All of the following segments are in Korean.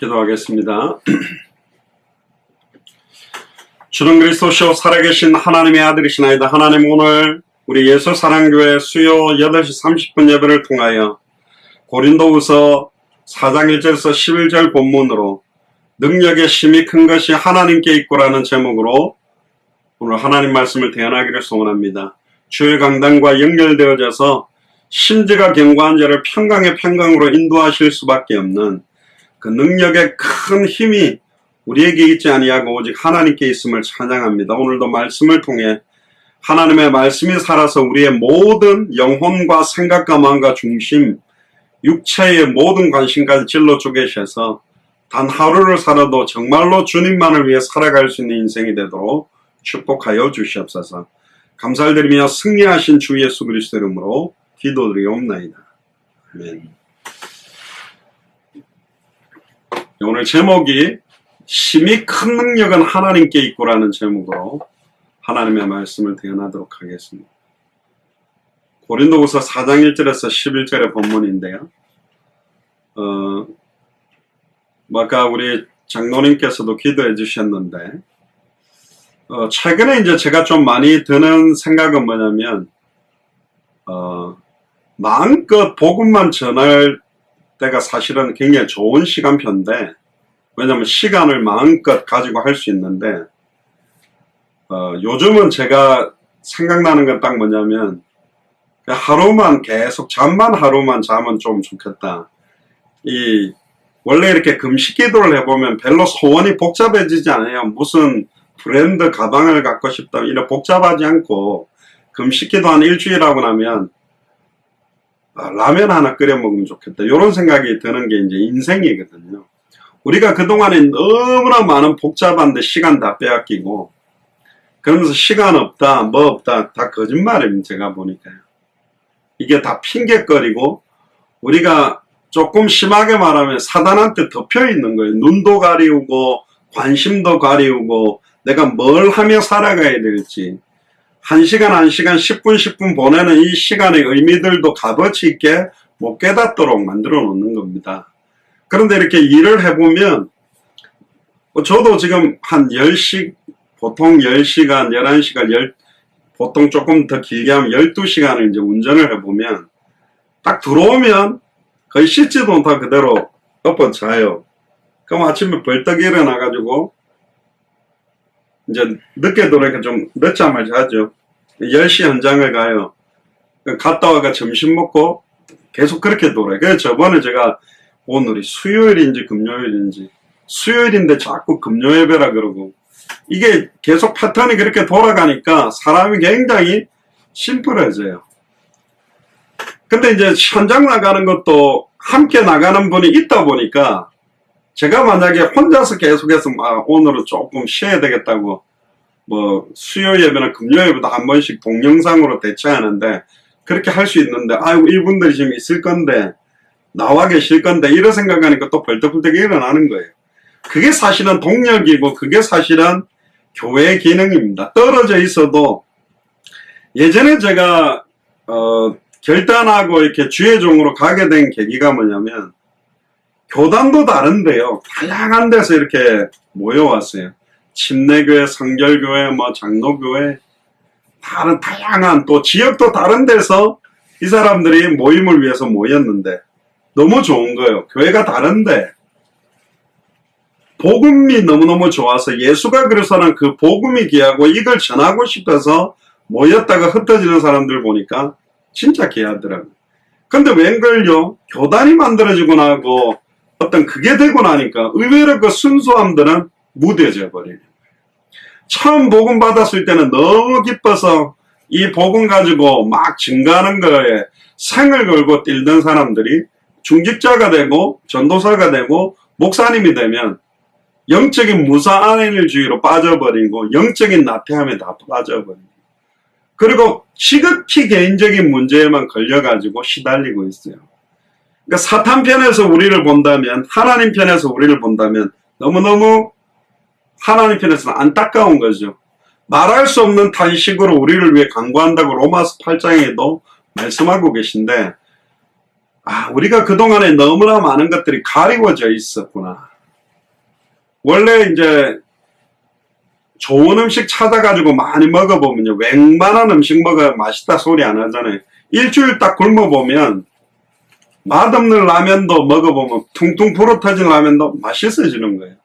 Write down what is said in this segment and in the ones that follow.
기도하겠습니다. 주는 그리스도시요 살아계신 하나님의 아들이시나이다. 하나님, 오늘 우리 예수사랑교회 수요 8시 30분 예배를 통하여 고린도후서 4장 1절에서 11절 본문으로 능력의 힘이 큰 것이 하나님께 있고라는 제목으로 오늘 하나님 말씀을 대언하기를 소원합니다. 주의 강단과 연결되어져서 심지가 견고한 자를 평강의 평강으로 인도하실 수밖에 없는 그 능력의 큰 힘이 우리에게 있지 아니하고 오직 하나님께 있음을 찬양합니다. 오늘도 말씀을 통해 하나님의 말씀이 살아서 우리의 모든 영혼과 생각과 마음과 중심, 육체의 모든 관심까지 찔러 쪼개셔서 단 하루를 살아도 정말로 주님만을 위해 살아갈 수 있는 인생이 되도록 축복하여 주시옵소서. 감사를 드리며 승리하신 주 예수 그리스도 이름으로 기도드리옵나이다. 아멘. 오늘 제목이 힘이 큰 능력은 하나님께 있고라는 제목으로 하나님의 말씀을 대언하도록 하겠습니다. 고린도후서 4장 1절에서 11절의 본문인데요. 아까 우리 장로님께서도 기도해 주셨는데, 최근에 이제 제가 좀 많이 드는 생각은 뭐냐면, 마음껏 복음만 전할 때가 사실은 굉장히 좋은 시간표인데, 왜냐면 시간을 마음껏 가지고 할 수 있는데, 요즘은 제가 생각나는 건 딱 뭐냐면, 하루만 계속 하루만 자면 좀 좋겠다. 원래 이렇게 금식 기도를 해보면 별로 소원이 복잡해지지 않아요. 무슨 브랜드 가방을 갖고 싶다, 이렇게 복잡하지 않고, 금식 기도 한 일주일 하고 나면, 라면 하나 끓여 먹으면 좋겠다. 이런 생각이 드는 게 이제 인생이거든요. 우리가 그동안에 너무나 많은 복잡한데 시간 다 빼앗기고, 그러면서 시간 없다, 뭐 없다, 다 거짓말입니다. 제가 보니까요. 이게 다 핑계거리고, 우리가 조금 심하게 말하면 사단한테 덮여 있는 거예요. 눈도 가리우고, 관심도 가리우고, 내가 뭘 하며 살아가야 될지. 1시간 10분 보내는 이 시간의 의미들도 값어치 있게 못 깨닫도록 만들어 놓는 겁니다. 그런데 이렇게 일을 해보면, 저도 지금 한 10시, 보통 10시간, 11시간, 보통 조금 더 길게 하면 12시간을 이제 운전을 해보면, 딱 들어오면 거의 씻지도 못하고 그대로 엎어 자요. 그럼 아침에 벌떡 일어나가지고, 이제 늦게 들어오니까 좀 늦잠을 자죠. 10시 현장을 가요. 갔다 와가 점심 먹고 계속 그렇게 돌아요. 그래서 저번에 제가 오늘이 수요일인지 금요일인지, 수요일인데 자꾸 금요예배라 그러고, 이게 계속 패턴이 그렇게 돌아가니까 사람이 굉장히 심플해져요. 근데 이제 현장 나가는 것도 함께 나가는 분이 있다 보니까, 제가 만약에 혼자서 계속해서 오늘은 조금 쉬어야 되겠다고, 뭐 수요 예배나 금요 예배도 한 번씩 동영상으로 대체하는데, 그렇게 할 수 있는데, 이분들이 지금 있을 건데, 나와 계실 건데, 이런 생각하니까 또 벌떡벌떡 일어나는 거예요. 그게 사실은 동력이고, 그게 사실은 교회의 기능입니다. 떨어져 있어도, 예전에 제가 결단하고 이렇게 주의종으로 가게 된 계기가 뭐냐면, 교단도 다른데요, 다양한 데서 이렇게 모여왔어요. 침례교회, 성결교회, 장로교회, 다양한, 또 지역도 다른 데서 이 사람들이 모임을 위해서 모였는데, 너무 좋은 거예요. 교회가 다른데, 복음이 너무너무 좋아서 예수가 그래서는 그 복음이 귀하고 이걸 전하고 싶어서 모였다가 흩어지는 사람들 보니까 진짜 귀하더라고요. 근데 웬걸요? 교단이 만들어지고 나고 어떤 그게 되고 나니까 의외로 그 순수함들은 무뎌져 버려요. 처음 복음 받았을 때는 너무 기뻐서 이 복음 가지고 막 증가하는 거에 생을 걸고 뛰던 사람들이 중직자가 되고 전도사가 되고 목사님이 되면 영적인 무사안일주의로 빠져버리고 영적인 나태함에 다 빠져버리고, 그리고 지극히 개인적인 문제에만 걸려가지고 시달리고 있어요. 그러니까 사탄 편에서 우리를 본다면, 하나님 편에서 우리를 본다면 너무너무 하나님 편에서는 안타까운 거죠. 말할 수 없는 탄식으로 우리를 위해 간구한다고 로마서 8장에도 말씀하고 계신데, 우리가 그동안에 너무나 많은 것들이 가리워져 있었구나. 원래 이제 좋은 음식 찾아가지고 많이 먹어보면요. 웬만한 음식 먹어야 맛있다 소리 안 하잖아요. 일주일 딱 굶어보면 맛없는 라면도 먹어보면 퉁퉁 불어터진 라면도 맛있어지는 거예요.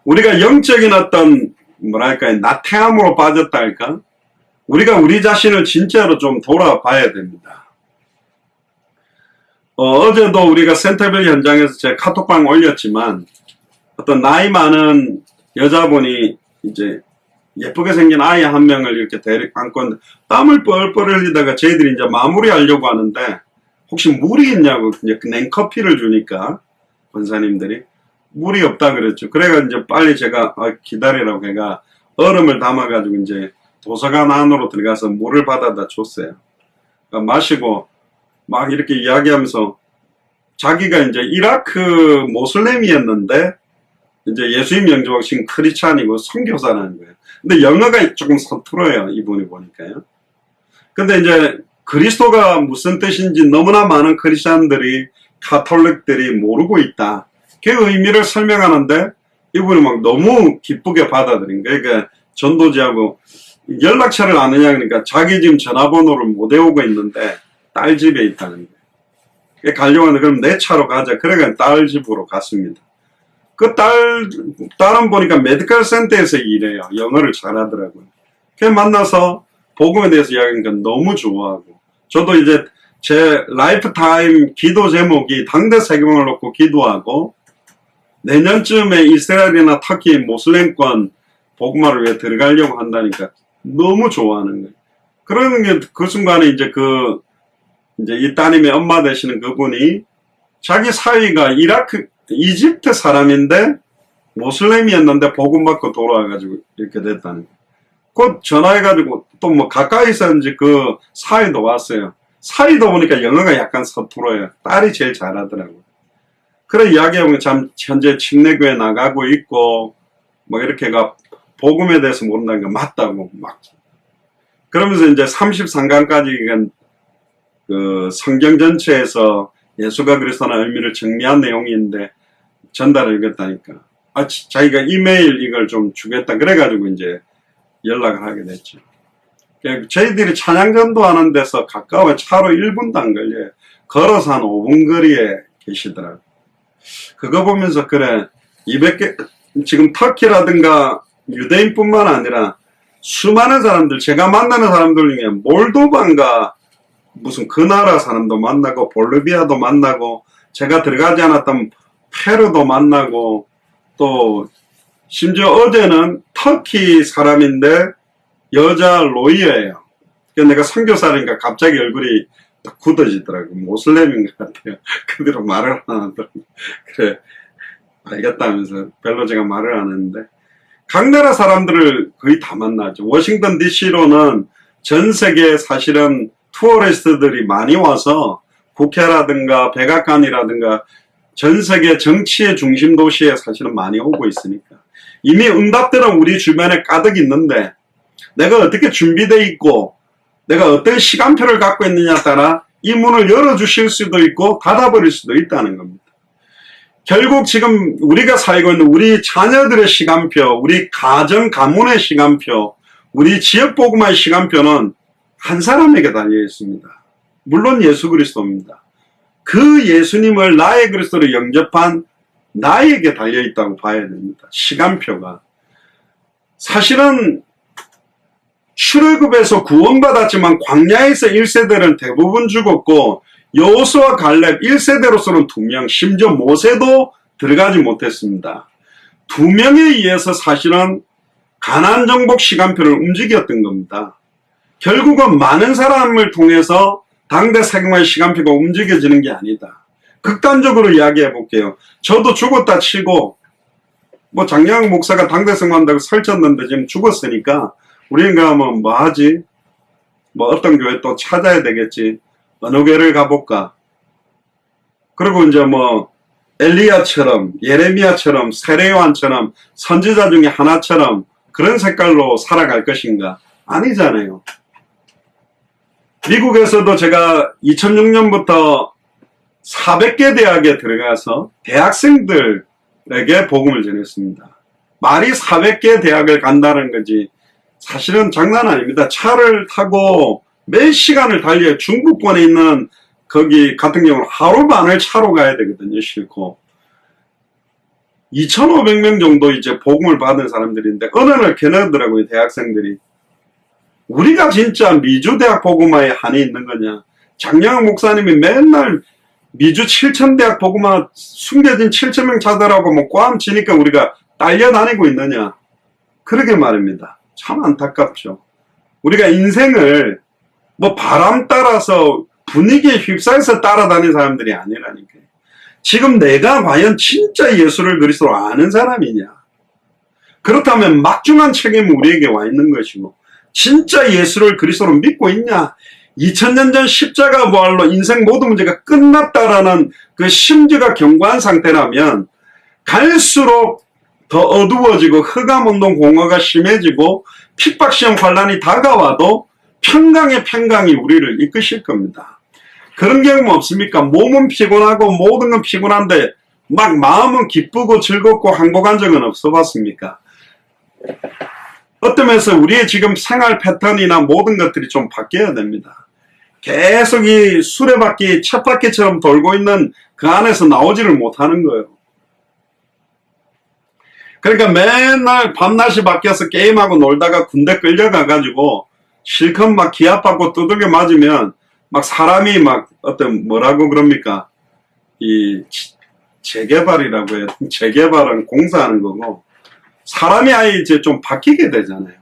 우리가 영적인 어떤 뭐랄까요, 나태함으로 빠졌다 할까? 우리가 우리 자신을 진짜로 좀 돌아봐야 됩니다. 어제도 우리가 센터빌 현장에서 제 카톡방 올렸지만 어떤 나이 많은 여자분이 이제 예쁘게 생긴 아이 한 명을 이렇게 데리고 안고 땀을 뻘뻘 흘리다가 저희들이 이제 마무리하려고 하는데 혹시 물이 있냐고 이제 냉커피를 주니까 권사님들이 물이 없다 그랬죠. 그래가 이제 빨리 제가 기다리라고 해가 얼음을 담아가지고 이제 도서관 안으로 들어가서 물을 받아다 줬어요. 그러니까 마시고 막 이렇게 이야기하면서 자기가 이제 이라크 모슬렘이었는데 이제 예수님 영접하신 크리스찬이고 선교사라는 거예요. 근데 영어가 조금 서툴어요. 이분이 보니까요. 근데 이제 그리스도가 무슨 뜻인지 너무나 많은 크리스찬들이 카톨릭들이 모르고 있다. 그 의미를 설명하는데 이분이 막 너무 기쁘게 받아들인 거예요. 그러니까 전도지하고 연락처를 아느냐 그러니까 자기 지금 전화번호를 못 외우고 있는데 딸 집에 있다는 거예요. 가려고 하는데 그럼 내 차로 가자. 그래가 딸 집으로 갔습니다. 그 딸은 보니까 메디컬 센터에서 일해요. 영어를 잘하더라고요. 그 만나서 복음에 대해서 이야기하니까 너무 좋아하고 저도 이제 제 라이프타임 기도 제목이 당대 세계봉을 놓고 기도하고 내년쯤에 이스라엘이나 터키 모슬렘권 복음화를 위해 들어가려고 한다니까 너무 좋아하는 거예요. 그러는 게 그 순간에 이제 이제 이 따님의 엄마 되시는 그분이 자기 사위가 이집트 사람인데 모슬렘이었는데 복음 받고 돌아와가지고 이렇게 됐다는 거예요. 곧 전화해가지고 또 뭐 가까이 있었는지 그 사위도 왔어요. 사위도 보니까 영어가 약간 서툴어요. 딸이 제일 잘하더라고요. 그래 이야기하면 참 현재 침례교회 나가고 있고 뭐 이렇게가 복음에 대해서 모른다는 게 맞다고 막 그러면서 이제 33강까지 그 성경 전체에서 예수가 그리스도라는 의미를 정리한 내용인데 전달을 하겠다니까 자기가 이메일 이걸 좀 주겠다 그래가지고 이제 연락을 하게 됐죠. 저희들이 찬양전도 하는 데서 가까워 차로 1분도 안 걸려요. 걸어서 한 5분 거리에 계시더라고요. 그거 보면서 그래 200개 지금 터키라든가 유대인뿐만 아니라 수많은 사람들 제가 만나는 사람들 중에 몰도바인가 무슨 그 나라 사람도 만나고 볼리비아도 만나고 제가 들어가지 않았던 페루도 만나고 또 심지어 어제는 터키 사람인데 여자 로이어예요. 내가 선교사니까 갑자기 얼굴이 딱 굳어지더라고요. 모슬렘인 것 같아요. 그대로 말을 안 하더라고요. 그래 알겠다면서 별로 제가 말을 안 했는데 각 나라 사람들을 거의 다 만나죠. 워싱턴 DC로는 전 세계 사실은 투어리스트들이 많이 와서 국회라든가 백악관이라든가 전 세계 정치의 중심 도시에 사실은 많이 오고 있으니까 이미 응답들은 우리 주변에 가득 있는데 내가 어떻게 준비되어 있고 내가 어떤 시간표를 갖고 있느냐에 따라 이 문을 열어주실 수도 있고 닫아버릴 수도 있다는 겁니다. 결국 지금 우리가 살고 있는 우리 자녀들의 시간표, 우리 가문의 시간표, 우리 지역복음화의 시간표는 한 사람에게 달려 있습니다. 물론 예수 그리스도입니다. 그 예수님을 나의 그리스도로 영접한 나에게 달려 있다고 봐야 됩니다. 시간표가. 사실은 출애굽에서 구원받았지만 광야에서 1세대는 대부분 죽었고 여호수아 갈렙 1세대로서는 2명, 심지어 모세도 들어가지 못했습니다. 2명에 의해서 사실은 가나안 정복 시간표를 움직였던 겁니다. 결국은 많은 사람을 통해서 당대 세계화의 시간표가 움직여지는 게 아니다. 극단적으로 이야기해 볼게요. 저도 죽었다 치고 뭐 장영학 목사가 당대 세계화한다고 설쳤는데 지금 죽었으니까 우리는 가면 뭐 하지? 뭐 어떤 교회 또 찾아야 되겠지. 어느 교회를 가볼까? 그리고 이제 뭐 엘리야처럼 예레미야처럼 세례요한처럼 선지자 중에 하나처럼 그런 색깔로 살아갈 것인가? 아니잖아요. 미국에서도 제가 2006년부터 400개 대학에 들어가서 대학생들 복음을 전했습니다. 말이 400개 대학을 간다는 거지 사실은 장난 아닙니다. 차를 타고 몇 시간을 달려 중부권에 있는 거기 같은 경우는 하루 반을 차로 가야 되거든요. 싣고 2,500명 정도 이제 복음을 받은 사람들인데 어느 날 걔네더라고요. 대학생들이 우리가 진짜 미주대학 복음화에 한이 있는 거냐. 장영학 목사님이 맨날 미주 7,000대학 복음화 숨겨진 7,000명 차들하고 뭐 꽝 치니까 우리가 딸려다니고 있느냐. 그러게 말입니다. 참 안타깝죠. 우리가 인생을 뭐 바람 따라서 분위기에 휩싸여서 따라다니는 사람들이 아니라니까요. 지금 내가 과연 진짜 예수를 그리스도로 아는 사람이냐. 그렇다면 막중한 책임은 우리에게 와 있는 것이고 진짜 예수를 그리스도로 믿고 있냐. 2000년 전 십자가 부활로 인생 모든 문제가 끝났다라는 그 심지가 견고한 상태라면 갈수록 더 어두워지고 흑암운동 공허가 심해지고 핍박시험 환란이 다가와도 평강의 평강이 우리를 이끄실 겁니다. 그런 경험 없습니까? 몸은 피곤하고 모든 건 피곤한데 막 마음은 기쁘고 즐겁고 행복한 적은 없어 봤습니까? 어떤 면에서 우리의 지금 생활 패턴이나 모든 것들이 좀 바뀌어야 됩니다. 계속 이 수레바퀴, 쳇바퀴처럼 돌고 있는 그 안에서 나오지를 못하는 거예요. 그러니까 맨날 밤낮이 바뀌어서 게임하고 놀다가 군대 끌려가가지고 실컷 막 기합받고 두들겨 맞으면 막 사람이 막 어떤 뭐라고 그럽니까? 이 재개발이라고 해요. 재개발은 공사하는 거고 사람이 아예 이제 좀 바뀌게 되잖아요.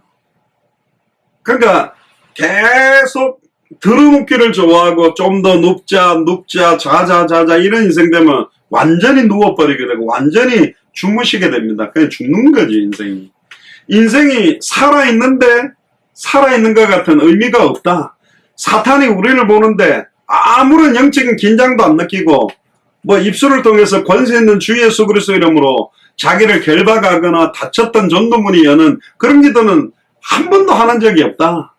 그러니까 계속 들어눕기를 좋아하고 좀 더 눕자 자자 이런 인생 되면 완전히 누워버리게 되고 완전히 주무시게 됩니다. 그냥 죽는 거지 인생이. 인생이 살아있는데 살아있는 것 같은 의미가 없다. 사탄이 우리를 보는데 아무런 영적인 긴장도 안 느끼고 뭐 입술을 통해서 권세 있는 주 예수 그리스도 이름으로 자기를 결박하거나 다쳤던 전도문이 여는 그런 기도는 한 번도 하는 적이 없다.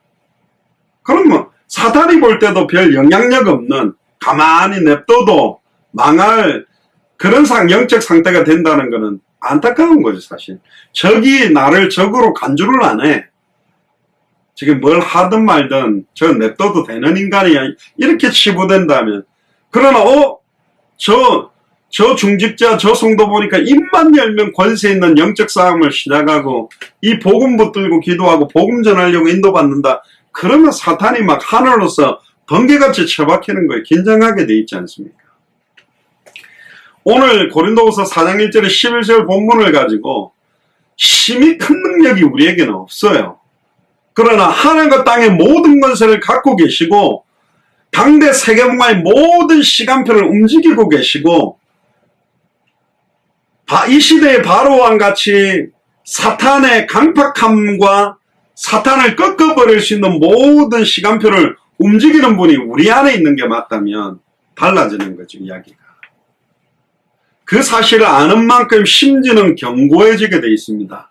그러면 사탄이 볼 때도 별 영향력 없는 가만히 냅둬도 망할 그런 영적 상태가 된다는 것은 안타까운 거죠 사실. 적이 나를 적으로 간주를 안 해. 지금 뭘 하든 말든 저 냅둬도 되는 인간이야 이렇게 치부된다면 그러나 저 중직자 저 성도 보니까 입만 열면 권세 있는 영적 싸움을 시작하고 이 복음 붙들고 기도하고 복음 전하려고 인도받는다. 그러면 사탄이 막 하늘로서 번개같이 쳐박히는 거에 긴장하게 돼 있지 않습니까? 오늘 고린도후서 4장 1절에 11절 본문을 가지고 심히 큰 능력이 우리에게는 없어요. 그러나 하늘과 땅의 모든 권세를 갖고 계시고 당대 세계문화의 모든 시간표를 움직이고 계시고 이 시대의 바로왕 같이 사탄의 강팍함과 사탄을 꺾어버릴 수 있는 모든 시간표를 움직이는 분이 우리 안에 있는 게 맞다면 달라지는 거죠, 이야기가. 그 사실을 아는 만큼 심지는 견고해지게 되어 있습니다.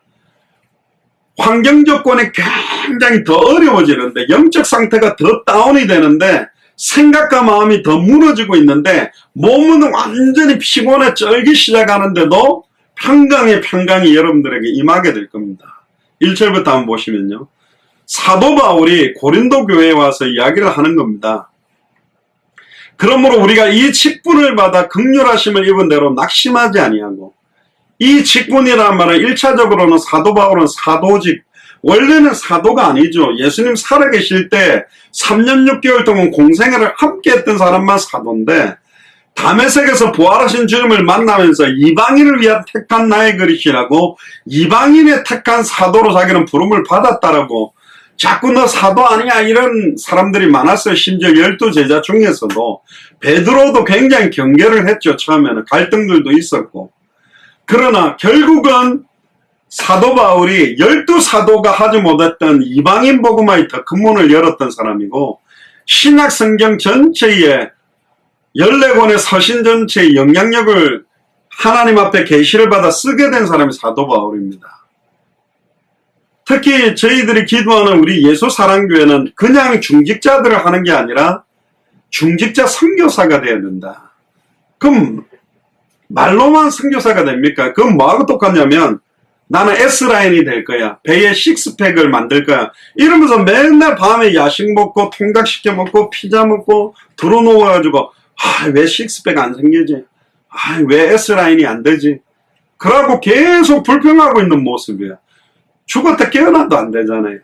환경 조건이 굉장히 더 어려워지는데 영적 상태가 더 다운이 되는데 생각과 마음이 더 무너지고 있는데 몸은 완전히 피곤해 쩔기 시작하는데도 평강이 여러분들에게 임하게 될 겁니다. 1절부터 한번 보시면요. 사도 바울이 고린도 교회에 와서 이야기를 하는 겁니다. 그러므로 우리가 이 직분을 받아 긍휼하심을 입은 대로 낙심하지 아니하고 이 직분이라는 말은 1차적으로는 사도 바울은 사도직 원래는 사도가 아니죠. 예수님 살아계실 때 3년 6개월 동안 공생애를 함께 했던 사람만 사도인데 다메섹에서 부활하신 주님을 만나면서 이방인을 위한 택한 나의 그릇이라고 이방인의 택한 사도로 자기는 부름을 받았다라고 자꾸 너 사도 아니야 이런 사람들이 많았어요. 심지어 12제자 중에서도 베드로도 굉장히 경계를 했죠. 처음에는 갈등들도 있었고 그러나 결국은 사도 바울이 12사도가 하지 못했던 이방인 복음화의 더 큰 문을 열었던 사람이고 신약 성경 전체에 14권의 서신 전체의 영향력을 하나님 앞에 계시를 받아 쓰게 된 사람이 사도 바울입니다. 특히 저희들이 기도하는 우리 예수사랑교회는 그냥 중직자들을 하는 게 아니라 중직자 선교사가 되어야 된다. 그럼 말로만 선교사가 됩니까? 그건 뭐하고 똑같냐면 나는 S라인이 될 거야. 배에 식스팩을 만들 거야. 이러면서 맨날 밤에 야식 먹고 통닭 시켜 먹고 피자 먹고 들어놓아가지고 왜 식스팩 안 생기지? 왜 S라인이 안 되지? 그러고 계속 불평하고 있는 모습이야. 죽었다 깨어나도 안 되잖아요.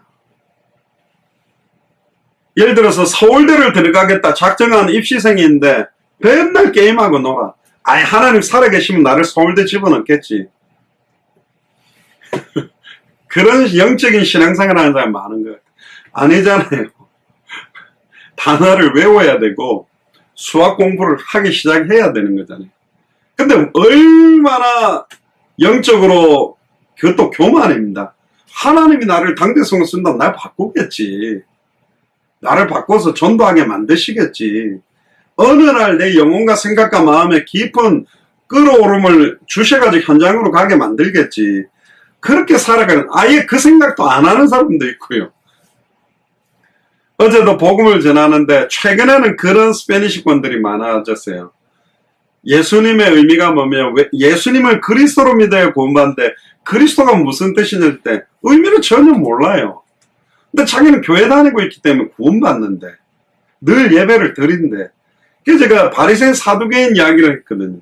예를 들어서 서울대를 들어가겠다 작정한 입시생인데 맨날 게임하고 놀아. 하나님 살아계시면 나를 서울대 집어넣겠지. 그런 영적인 신앙생활 하는 사람이 많은 거예요. 아니잖아요. 단어를 외워야 되고 수학 공부를 하기 시작해야 되는 거잖아요. 근데 얼마나 영적으로 그것도 교만입니다. 하나님이 나를 당대성을 쓴다면 날 바꾸겠지. 나를 바꿔서 전도하게 만드시겠지. 어느 날 내 영혼과 생각과 마음에 깊은 끌어오름을 주셔가지고 현장으로 가게 만들겠지. 그렇게 살아가는, 아예 그 생각도 안 하는 사람도 있고요. 어제도 복음을 전하는데 최근에는 그런 스페니시권들이 많아졌어요. 예수님의 의미가 뭐며 예수님을 그리스도로 믿어야 구원받는데 그리스도가 무슨 뜻이냐 할 때 의미를 전혀 몰라요. 근데 자기는 교회 다니고 있기 때문에 구원받는데 늘 예배를 드린대. 그래서 제가 바리새인 사두개인 이야기를 했거든요.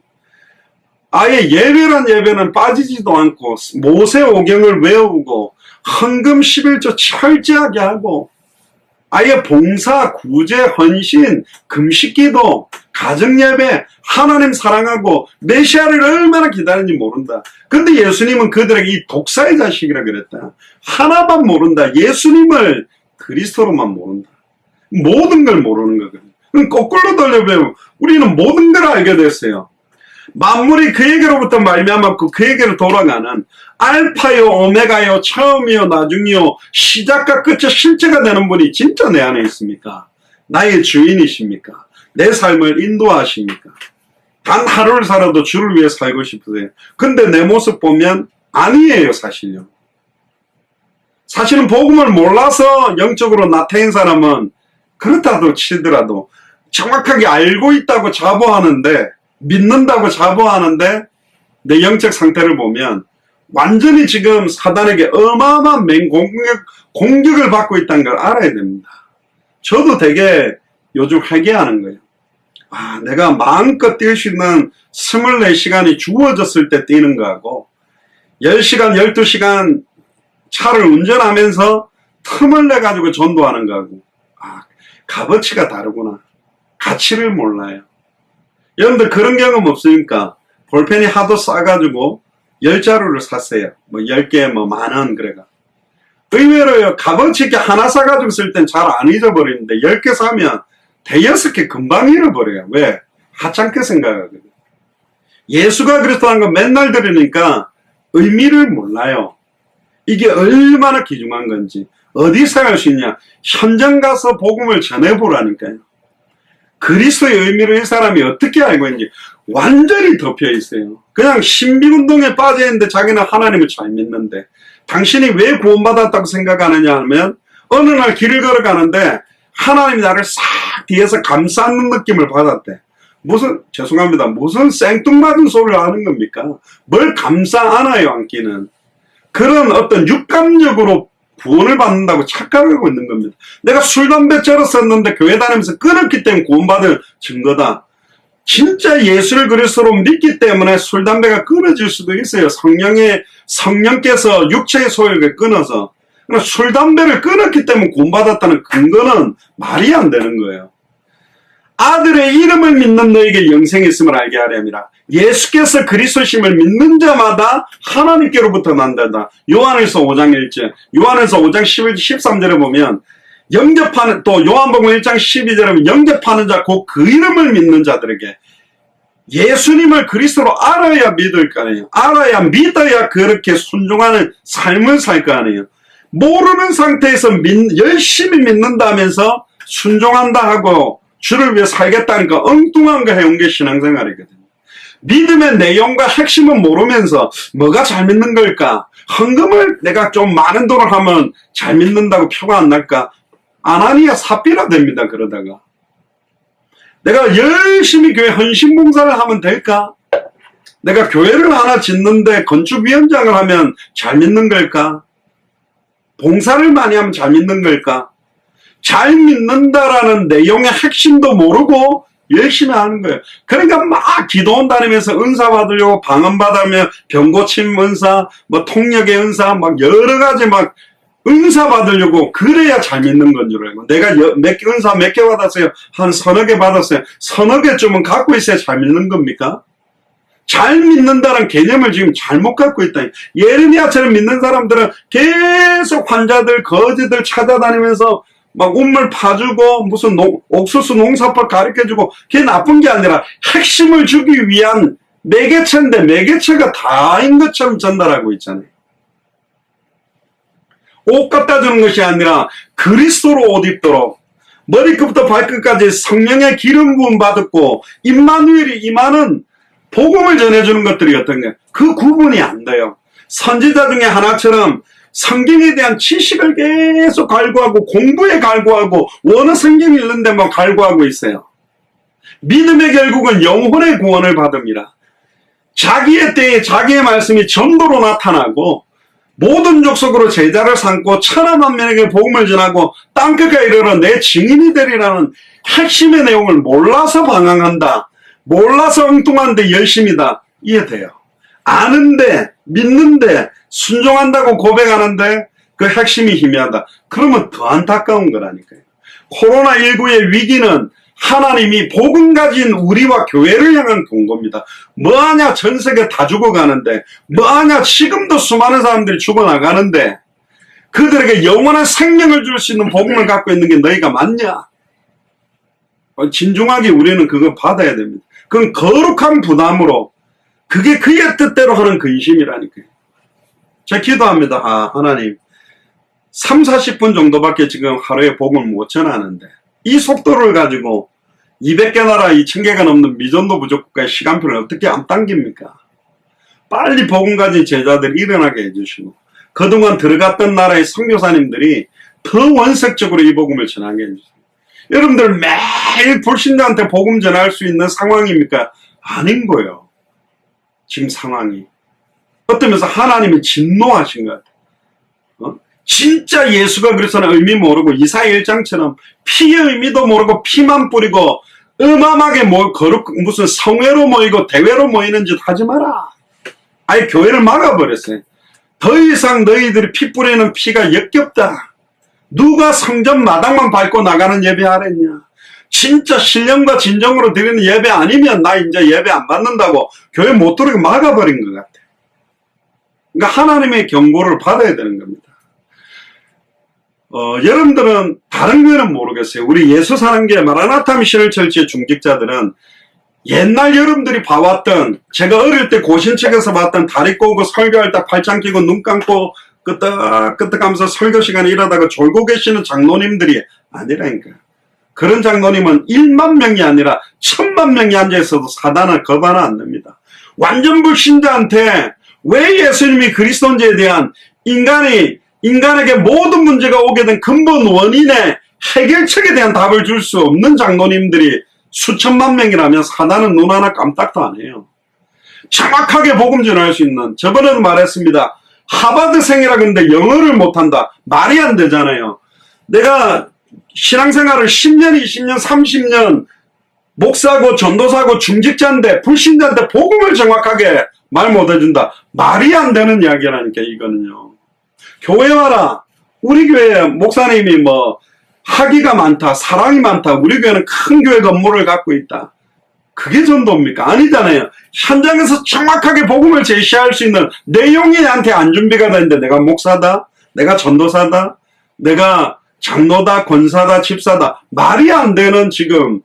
아예 예배란 예배는 빠지지도 않고 모세오경을 외우고 헌금 11조 철저하게 하고 아예 봉사, 구제, 헌신, 금식기도, 가정예배, 하나님 사랑하고 메시아를 얼마나 기다리는지 모른다. 근데 예수님은 그들에게 이 독사의 자식이라 그랬다. 하나만 모른다. 예수님을 그리스도로만 모른다. 모든 걸 모르는 거거든요. 그럼 거꾸로 돌려보면 우리는 모든 걸 알게 됐어요. 만물이 그에게로부터 말미암았고 그에게로 돌아가는 알파요 오메가요 처음이요 나중이요 시작과 끝의 실체가 되는 분이 진짜 내 안에 있습니까? 나의 주인이십니까? 내 삶을 인도하십니까? 단 하루를 살아도 주를 위해 살고 싶으세요? 근데 내 모습 보면 아니에요. 사실요. 사실은 복음을 몰라서 영적으로 나태인 사람은 그렇다도 치더라도 정확하게 알고 있다고 자부하는데 믿는다고 자부하는데 내 영적 상태를 보면 완전히 지금 사단에게 어마어마한 공격을 받고 있다는 걸 알아야 됩니다. 저도 되게 요즘 회개하는 거예요. 내가 마음껏 뛸 수 있는 24시간이 주어졌을 때 뛰는 거하고 10시간, 12시간 차를 운전하면서 틈을 내가지고 전도하는 거하고 값어치가 다르구나. 가치를 몰라요. 여러분들 그런 경험 없으니까 볼펜이 하도 싸가지고 10자루를 샀어요. 10개 10,000원 그래가. 의외로요. 값어치 있게 하나 사가지고 쓸 땐 잘 안 잊어버리는데 10개 사면 대여섯 개 금방 잃어버려요. 왜? 하찮게 생각하거든요. 예수가 그리스도라는 건 맨날 들으니까 의미를 몰라요. 이게 얼마나 귀중한 건지. 어디서 할 수 있냐? 현장 가서 복음을 전해보라니까요. 그리스도의 의미를 이 사람이 어떻게 알고 있는지 완전히 덮여 있어요. 그냥 신비운동에 빠져 있는데 자기는 하나님을 잘 믿는데 당신이 왜 구원받았다고 생각하느냐 하면 어느 날 길을 걸어가는데 하나님이 나를 싹 뒤에서 감싸는 느낌을 받았대. 죄송합니다. 무슨 생뚱맞은 소리를 하는 겁니까? 뭘 감싸 안아요, 안기는. 그런 어떤 육감력으로 구원을 받는다고 착각하고 있는 겁니다. 내가 술, 담배 절었었는데 교회 다니면서 끊었기 때문에 구원받을 증거다. 진짜 예수를 그리스도로 믿기 때문에 술, 담배가 끊어질 수도 있어요. 성령께서 육체의 소욕을 끊어서. 술, 담배를 끊었기 때문에 구원받았다는 근거는 말이 안 되는 거예요. 아들의 이름을 믿는 너에게 영생이 있음을 알게 하려 함이라. 예수께서 그리스도심을 믿는 자마다 하나님께로부터 난다. 요한에서 5장 1절, 요한에서 5장 11, 13절에 보면 영접하는, 또 요한복음 1장 12절에 보면 영접하는 자, 곧 그 이름을 믿는 자들에게 예수님을 그리스도로 알아야 믿을 거 아니에요. 알아야 믿어야 그렇게 순종하는 삶을 살 거 아니에요. 모르는 상태에서 열심히 믿는다면서 순종한다 하고 주를 위해 살겠다니까 엉뚱한 거 해온 게 신앙생활이거든요. 믿음의 내용과 핵심은 모르면서 뭐가 잘 믿는 걸까? 헌금을 내가 좀 많은 돈을 하면 잘 믿는다고 표가 안 날까? 아나니아 삽비라 됩니다. 그러다가 내가 열심히 교회 헌신봉사를 하면 될까? 내가 교회를 하나 짓는데 건축위원장을 하면 잘 믿는 걸까? 봉사를 많이 하면 잘 믿는 걸까? 잘 믿는다라는 내용의 핵심도 모르고 열심히 하는 거예요. 그러니까 막 기도원 다니면서 은사 받으려고 방언 받으며 병고침 은사, 뭐 통역의 은사, 막 여러 가지 막 은사 받으려고 그래야 잘 믿는 건 줄 알고. 내가 은사 몇 개 받았어요? 한 서너 개 받았어요. 서너 개쯤은 갖고 있어야 잘 믿는 겁니까? 잘 믿는다는 개념을 지금 잘못 갖고 있다. 예레미야처럼 믿는 사람들은 계속 환자들, 거지들 찾아다니면서 막 우물 파주고 무슨 옥수수 농사법 가르쳐주고 그게 나쁜 게 아니라 핵심을 주기 위한 매개체인데 매개체가 다인 것처럼 전달하고 있잖아요. 옷 갖다 주는 것이 아니라 그리스도로 옷 입도록 머리끝부터 발끝까지 성령의 기름 부음 받았고 임마누엘이 임하는 복음을 전해주는 것들이 어떤 거예요? 그 구분이 안 돼요. 선지자 중에 하나처럼 성경에 대한 지식을 계속 갈구하고 공부에 갈구하고 원어 성경 읽는 데만 갈구하고 있어요. 믿음의 결국은 영혼의 구원을 받습니다. 자기의 때에 자기의 말씀이 전도로 나타나고 모든 족속으로 제자를 삼고 천하만민에게 복음을 전하고 땅끝까지 이르러 내 증인이 되리라는 핵심의 내용을 몰라서 방황한다. 몰라서 엉뚱한데 열심이다. 이해돼요. 아는데 믿는데 순종한다고 고백하는데 그 핵심이 희미하다. 그러면 더 안타까운 거라니까요. 코로나19의 위기는 하나님이 복음 가진 우리와 교회를 향한 경고입니다. 뭐하냐 전 세계 다 죽어가는데 뭐하냐 지금도 수많은 사람들이 죽어나가는데 그들에게 영원한 생명을 줄 수 있는 복음을 갖고 있는 게 너희가 맞냐? 진중하게 우리는 그거 받아야 됩니다. 그건 거룩한 부담으로 그게 그의 뜻대로 하는 근심이라니까요. 제가 기도합니다. 하나님 3, 40분 정도밖에 지금 하루에 복음을 못 전하는데 이 속도를 가지고 200개 나라 2000개가 넘는 미전도 부족국가의 시간표를 어떻게 안 당깁니까? 빨리 복음 가진 제자들 일어나게 해주시고 그동안 들어갔던 나라의 선교사님들이 더 원색적으로 이 복음을 전하게 해주세요. 여러분들 매일 불신자한테 복음 전할 수 있는 상황입니까? 아닌 거예요. 지금 상황이. 어떠면서 하나님이 진노하신 것 같아요. 진짜 예수가 그리스도는 의미 모르고 이사야 1장처럼 피의 의미도 모르고 피만 뿌리고 음암하게 무슨 성회로 모이고 대회로 모이는 짓 하지 마라. 아예 교회를 막아버렸어요. 더 이상 너희들이 피 뿌리는 피가 역겹다. 누가 성전 마당만 밟고 나가는 예배 하랬냐. 진짜 신령과 진정으로 드리는 예배 아니면 나 이제 예배 안 받는다고 교회 못 들어오게 막아버린 것 같아. 그러니까 하나님의 경고를 받아야 되는 겁니다. 여러분들은 다른 교회는 모르겠어요. 우리 예수사랑교회 마라나타 미션을 철치의 중직자들은 옛날 여러분들이 봐왔던 제가 어릴 때 고신책에서 봤던 다리 꼬고 설교할 때 팔짱 끼고 눈 감고 끄떡끄떡하면서 설교 시간에 일하다가 졸고 계시는 장로님들이 아니라니까. 그런 장로님은 1만 명이 아니라 1000만 명이 앉아있어도 사단을 겁하나 안 됩니다. 완전 불신자한테 왜 예수님이 그리스도인지에 대한 인간에게 모든 문제가 오게 된 근본 원인의 해결책에 대한 답을 줄 수 없는 장로님들이 수천만 명이라면 사단은 눈 하나 깜짝도 안 해요. 정확하게 복음 전할 수 있는, 저번에도 말했습니다. 하버드생이라 그러는데 영어를 못한다. 말이 안 되잖아요. 내가 신앙생활을 10년, 20년, 30년 목사고 전도사고 중직자인데 불신자한테 복음을 정확하게 말 못해준다. 말이 안 되는 이야기라니까 이거는요. 교회 와라. 우리 교회 목사님이 뭐 학위가 많다, 사랑이 많다, 우리 교회는 큰 교회 건물을 갖고 있다. 그게 전도입니까? 아니잖아요. 현장에서 정확하게 복음을 제시할 수 있는 내용이 나한테 안 준비가 되는데 내가 목사다, 내가 전도사다, 내가 장로다, 권사다, 집사다. 말이 안 되는 지금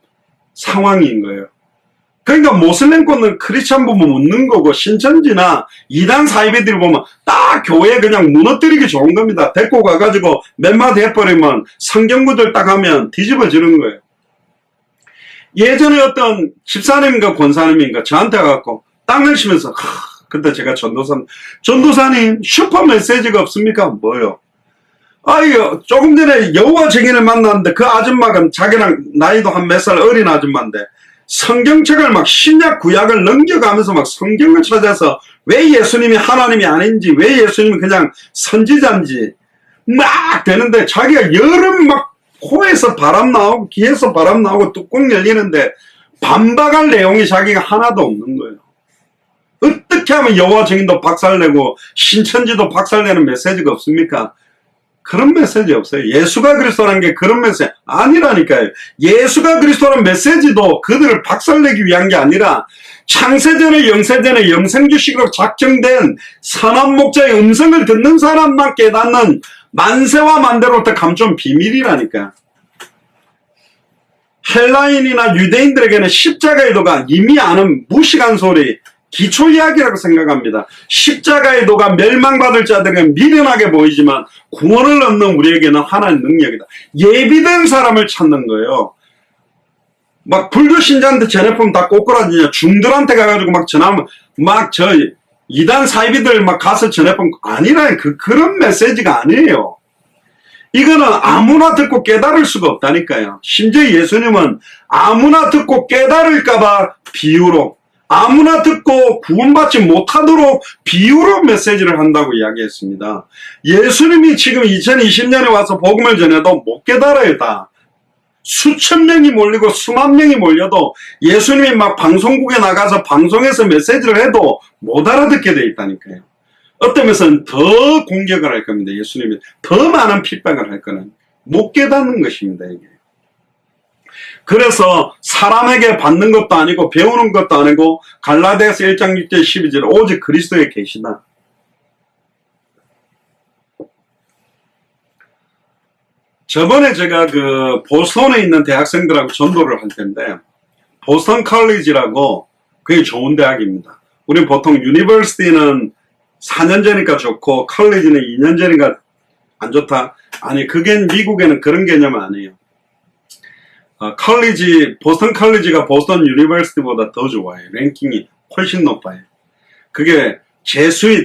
상황인 거예요. 그러니까 모슬렘권은 크리스찬 보면 웃는 거고 신천지나 이단 사이비들 보면 딱 교회 그냥 무너뜨리기 좋은 겁니다. 데리고 가가지고 몇 마디 해버리면 성경구절 딱 하면 뒤집어지는 거예요. 예전에 어떤 집사님인가 권사님인가 저한테 와갖고 땅을 치면서 그때 제가 전도사님 슈퍼 메시지가 없습니까? 뭐요? 아유 조금 전에 여호와 증인을 만났는데 그 아줌마가 자기랑 나이도 한 몇 살 어린 아줌마인데 성경책을 막 신약 구약을 넘겨가면서 막 성경을 찾아서 왜 예수님이 하나님이 아닌지, 왜 예수님이 그냥 선지자인지 막 되는데, 자기가 여름 막 코에서 바람 나오고 귀에서 바람 나오고 뚜껑 열리는데 반박할 내용이 자기가 하나도 없는 거예요. 어떻게 하면 여호와 증인도 박살내고 신천지도 박살내는 메시지가 없습니까? 그런 메시지 없어요. 예수가 그리스도라는 게 그런 메시지 아니라니까요. 예수가 그리스도라는 메시지도 그들을 박살내기 위한 게 아니라 창세전에 영세전에 영생주식으로 작정된 선한 목자의 음성을 듣는 사람만 깨닫는 만세와 만대로부터 감춘 비밀이라니까. 헬라인이나 유대인들에게는 십자가의 도가 이미 아는 무식한 소리, 기초 이야기라고 생각합니다. 십자가의 도가 멸망받을 자들에게 미련하게 보이지만 구원을 얻는 우리에게는 하나의 능력이다. 예비된 사람을 찾는 거예요. 막 불교 신자한테 전해품 다 꼬꾸라지냐, 중들한테 가가지고 막 전하면 막 저 이단 사이비들 막 가서 전해품 아니라 그런 메시지가 아니에요. 이거는 아무나 듣고 깨달을 수가 없다니까요. 심지어 예수님은 아무나 듣고 깨달을까봐 비유로, 아무나 듣고 구원받지 못하도록 비유로 메시지를 한다고 이야기했습니다. 예수님이 지금 2020년에 와서 복음을 전해도 못 깨달아요. 다 수천 명이 몰리고 수만 명이 몰려도 예수님이 막 방송국에 나가서 방송에서 메시지를 해도 못 알아듣게 돼 있다니까요. 어떤 면에서는 더 공격을 할 겁니다. 예수님이 더 많은 핍박을 할 거는 못 깨닫는 것입니다. 이게. 그래서 사람에게 받는 것도 아니고 배우는 것도 아니고 갈라디아서 1장 6절 12절 오직 그리스도에 계시다. 저번에 제가 그 보스턴에 있는 대학생들하고 전도를 할 텐데, 보스턴 컬리지라고 그게 좋은 대학입니다. 우리 보통 유니버시티는 4년 전이니까 좋고 컬리지는 2년 전이니까 안 좋다. 아니, 그게 미국에는 그런 개념 아니에요. 보스턴 컬리지가 보스턴 유니버시티보다 더 좋아요. 랭킹이 훨씬 높아요. 그게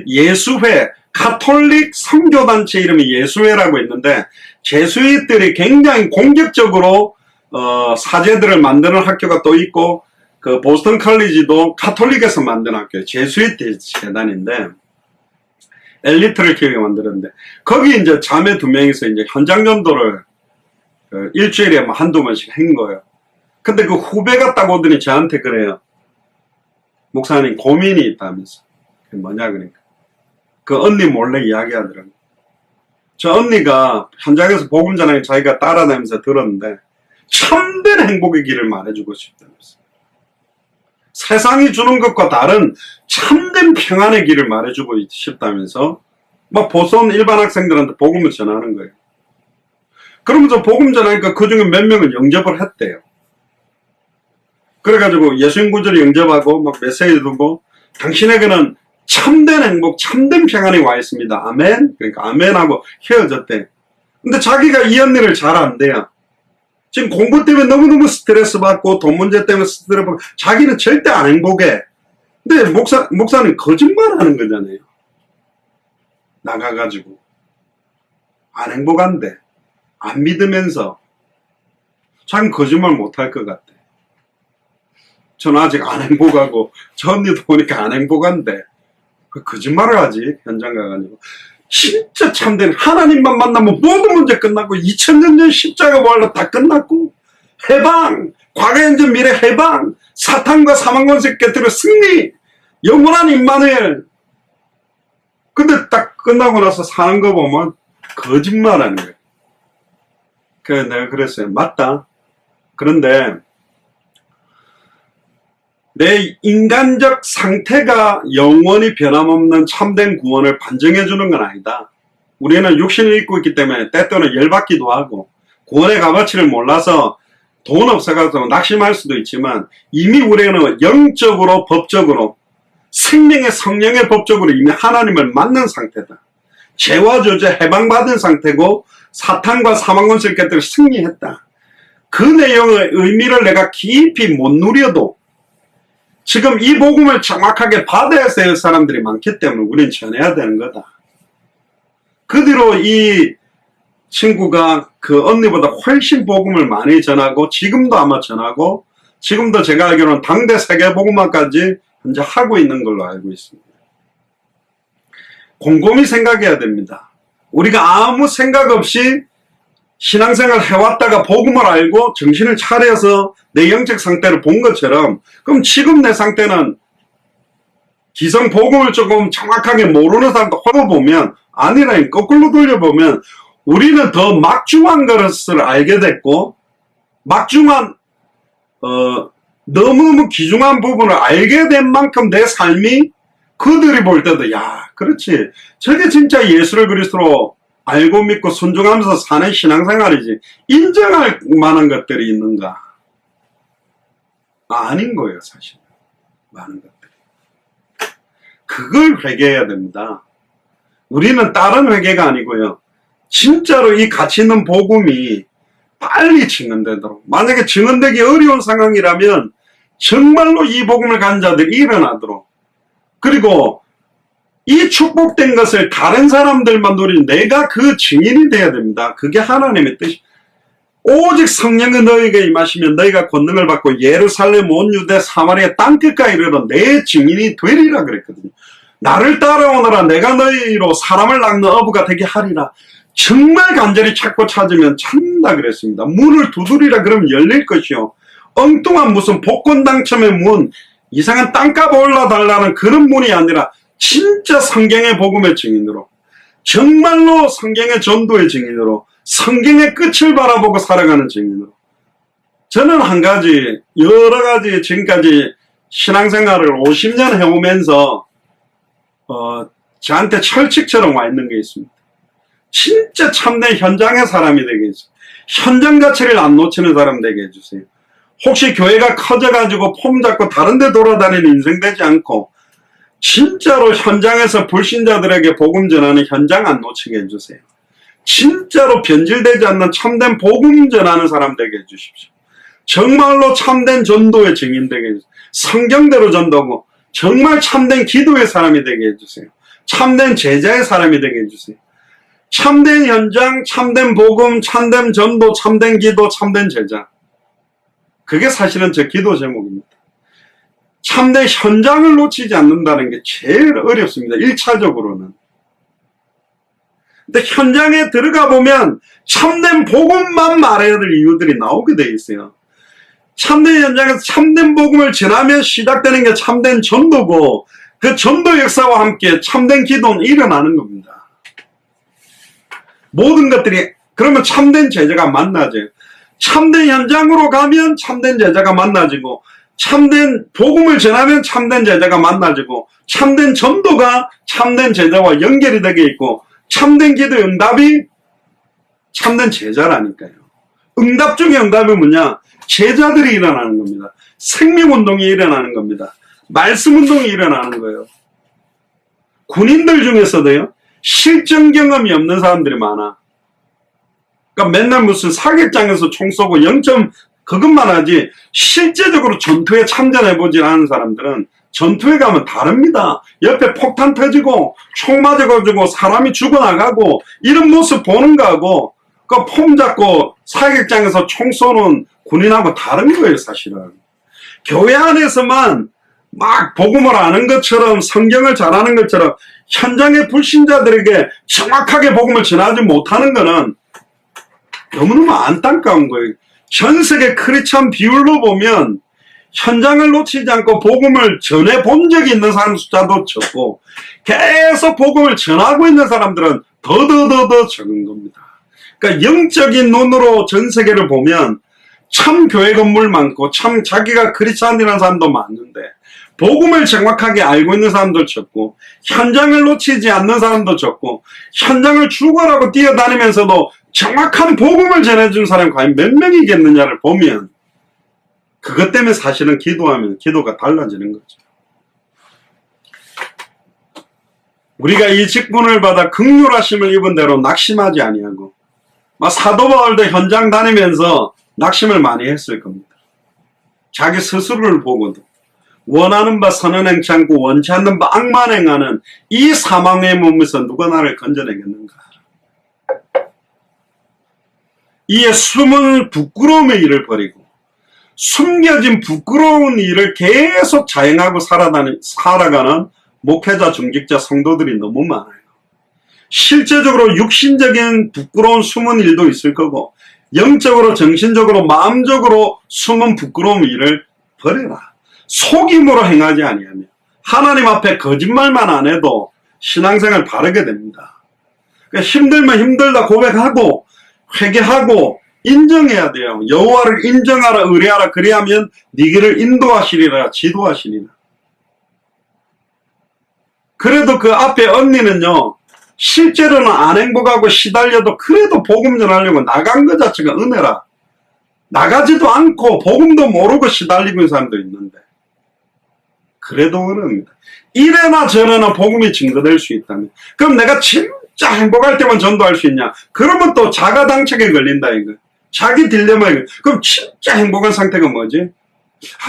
예수회, 카톨릭 선교단체 이름이 예수회라고 있는데, 제수잇들이 굉장히 공격적으로 사제들을 만드는 학교가 또 있고, 그 보스턴 컬리지도 카톨릭에서 만든 학교예요. 제수잇 재단인데 엘리트를 키우게 만들었는데, 거기 이제 자매 2명이서 이제 현장 전도를 일주일에 뭐 한두 번씩 한 거예요. 근데 그 후배가 딱 오더니 저한테 그래요. 목사님 고민이 있다면서. 그게 뭐냐 그러니까. 그 언니 몰래 이야기하더라고요. 저 언니가 현장에서 복음 전하는 자기가 따라다니면서 들었는데 참된 행복의 길을 말해주고 싶다면서. 세상이 주는 것과 다른 참된 평안의 길을 말해주고 싶다면서 막 보선 일반 학생들한테 복음을 전하는 거예요. 그러면서 복음 전하니까 그 중에 몇 명은 영접을 했대요. 그래가지고 예수님 구절을 영접하고 막 메시지 두고 당신에게는 참된 행복, 참된 평안이 와 있습니다. 아멘? 그러니까 아멘하고 헤어졌대. 근데 자기가 이 언니를 잘 안 돼요. 지금 공부 때문에 너무너무 스트레스 받고 돈 문제 때문에 스트레스 받고 자기는 절대 안 행복해. 근데 목사는 거짓말 하는 거잖아요. 나가가지고 안 행복한데 안 믿으면서 자기는 거짓말 못할 것 같아. 저는 아직 안 행복하고 저 언니도 보니까 안 행복한데 거짓말을 하지. 현장 가가지고 진짜 참된 하나님만 만나면 모든 문제 끝났고 2000년 전 십자가 부활로 다 끝났고 해방, 과거 현재 미래 해방, 사탄과 사망 권세 깨뜨려 승리, 영원한 임마누엘. 근데 딱 끝나고 나서 사는 거 보면 거짓말하는 거예요. 그래서 내가 그랬어요. 맞다. 그런데 내 인간적 상태가 영원히 변함없는 참된 구원을 반증해주는 건 아니다. 우리는 육신을 입고 있기 때문에 때때로는 열받기도 하고 구원의 값어치를 몰라서 돈 없어가지고 낙심할 수도 있지만 이미 우리는 영적으로 법적으로 생명의 성령의 법적으로 이미 하나님을 만난 상태다. 죄와 저주에 해방받은 상태고 사탄과 사망권세를 깨뜨려 승리했다. 그 내용의 의미를 내가 깊이 못 누려도 지금 이 복음을 정확하게 받아야 될 사람들이 많기 때문에 우리는 전해야 되는 거다. 그 뒤로 이 친구가 그 언니보다 훨씬 복음을 많이 전하고 지금도 아마 전하고 지금도 제가 알기로는 당대 세계복음화까지 현재 하고 있는 걸로 알고 있습니다. 곰곰이 생각해야 됩니다. 우리가 아무 생각 없이 신앙생활 해왔다가 복음을 알고 정신을 차려서 내 영적 상태를 본 것처럼, 그럼 지금 내 상태는 기성 복음을 조금 정확하게 모르는 사람도 헐어보면, 아니라 거꾸로 돌려보면 우리는 더 막중한 것을 알게 됐고, 막중한 너무너무 귀중한 부분을 알게 된 만큼 내 삶이 그들이 볼 때도 야 그렇지 저게 진짜 예수를 그리스도로 알고 믿고 순종하면서 사는 신앙생활이지 인정할 만한 것들이 있는가? 아닌 거예요. 사실 많은 것들이. 그걸 회개해야 됩니다. 우리는 다른 회개가 아니고요, 진짜로 이 가치 있는 복음이 빨리 증언되도록, 만약에 증언되기 어려운 상황이라면 정말로 이 복음을 가진 자들이 일어나도록, 그리고 이 축복된 것을 다른 사람들만 누리는 내가 그 증인이 되어야 됩니다. 그게 하나님의 뜻이. 오직 성령이 너희에게 임하시면 너희가 권능을 받고 예루살렘 온 유대 사마리아 땅끝까지 이르러 내 증인이 되리라 그랬거든요. 나를 따라오너라 내가 너희로 사람을 낚는 어부가 되게 하리라. 정말 간절히 찾고 찾으면 찾는다 그랬습니다. 문을 두드리라 그러면 열릴 것이요, 엉뚱한 무슨 복권 당첨의 문, 이상한 땅값 올라달라는 그런 문이 아니라 진짜 성경의 복음의 증인으로, 정말로 성경의 전도의 증인으로, 성경의 끝을 바라보고 살아가는 증인으로. 저는 한 가지, 여러 가지 지금까지 신앙생활을 50년 해오면서 저한테 철칙처럼 와 있는 게 있습니다. 진짜 참된 현장의 사람이 되게 해주세요. 현장 가치를 안 놓치는 사람 되게 해주세요. 혹시 교회가 커져가지고 폼 잡고 다른 데 돌아다니는 인생 되지 않고 진짜로 현장에서 불신자들에게 복음 전하는 현장 안 놓치게 해주세요. 진짜로 변질되지 않는 참된 복음 전하는 사람 되게 해주십시오. 정말로 참된 전도의 증인 되게 해주세요. 성경대로 전도하고 정말 참된 기도의 사람이 되게 해주세요. 참된 제자의 사람이 되게 해주세요. 참된 현장, 참된 복음, 참된 전도, 참된 기도, 참된 제자. 그게 사실은 제 기도 제목입니다. 참된 현장을 놓치지 않는다는 게 제일 어렵습니다. 1차적으로는. 근데 현장에 들어가 보면 참된 복음만 말해야 될 이유들이 나오게 돼 있어요. 참된 현장에서 참된 복음을 전하면 시작되는 게 참된 전도고, 그 전도 역사와 함께 참된 기도는 일어나는 겁니다. 모든 것들이, 그러면 참된 제자가 만나져요. 참된 현장으로 가면 참된 제자가 만나지고, 참된 복음을 전하면 참된 제자가 만나지고, 참된 전도가 참된 제자와 연결이 되게 있고, 참된 기도의 응답이 참된 제자라니까요. 응답 중에 응답이 뭐냐? 제자들이 일어나는 겁니다. 생명운동이 일어나는 겁니다. 말씀운동이 일어나는 거예요. 군인들 중에서도요, 실전 경험이 없는 사람들이 많아. 그러니까 맨날 무슨 사격장에서 총 쏘고 0점 그것만 하지 실제적으로 전투에 참전해보지 않은 사람들은 전투에 가면 다릅니다. 옆에 폭탄 터지고 총 맞아가지고 사람이 죽어나가고 이런 모습 보는 거하고 그 폼 잡고 사격장에서 총 쏘는 군인하고 다른 거예요. 사실은 교회 안에서만 막 복음을 아는 것처럼 성경을 잘하는 것처럼 현장의 불신자들에게 정확하게 복음을 전하지 못하는 거는 너무너무 안타까운 거예요. 전 세계 크리스찬 비율로 보면 현장을 놓치지 않고 복음을 전해본 적이 있는 사람 숫자도 적고 계속 복음을 전하고 있는 사람들은 더 적은 겁니다. 그러니까 영적인 눈으로 전 세계를 보면 참 교회 건물 많고 참 자기가 크리스찬이라는 사람도 많은데 복음을 정확하게 알고 있는 사람도 적고 현장을 놓치지 않는 사람도 적고 현장을 죽어라고 뛰어다니면서도 정확한 복음을 전해준 사람이 과연 몇 명이겠느냐를 보면 그것 때문에 사실은 기도하면 기도가 달라지는 거죠. 우리가 이 직분을 받아 긍휼하심을 입은 대로 낙심하지 아니하고 사도 바울도 현장 다니면서 낙심을 많이 했을 겁니다. 자기 스스로를 보고도 원하는 바 선은 행치 않고 원치 않는 바 악만 행하는 이 사망의 몸에서 누가 나를 건져내겠는가. 이에 숨은 부끄러움의 일을 버리고 숨겨진 부끄러운 일을 계속 자행하고 살아가는 목회자, 중직자, 성도들이 너무 많아요. 실제적으로 육신적인 부끄러운 숨은 일도 있을 거고, 영적으로, 정신적으로, 마음적으로 숨은 부끄러운 일을 버려라. 속임으로 행하지 아니하며 하나님 앞에 거짓말만 안 해도 신앙생활 바르게 됩니다. 그러니까 힘들면 힘들다 고백하고 회개하고 인정해야 돼요. 여호와를 인정하라, 의뢰하라. 그리하면 네 길을 인도하시리라, 지도하시리라. 그래도 그 앞에 언니는요, 실제로는 안 행복하고 시달려도 그래도 복음 전하려고 나간 것 자체가 은혜라. 나가지도 않고 복음도 모르고 시달리고 있는 사람도 있는데, 그래도 은혜입니다. 이래나 저래나 복음이 증거될 수 있다면, 그럼 내가 진짜 행복할 때만 전도할 수 있냐? 그러면 또 자가당착에 걸린다 이거. 자기 딜레마 이거. 그럼 진짜 행복한 상태가 뭐지?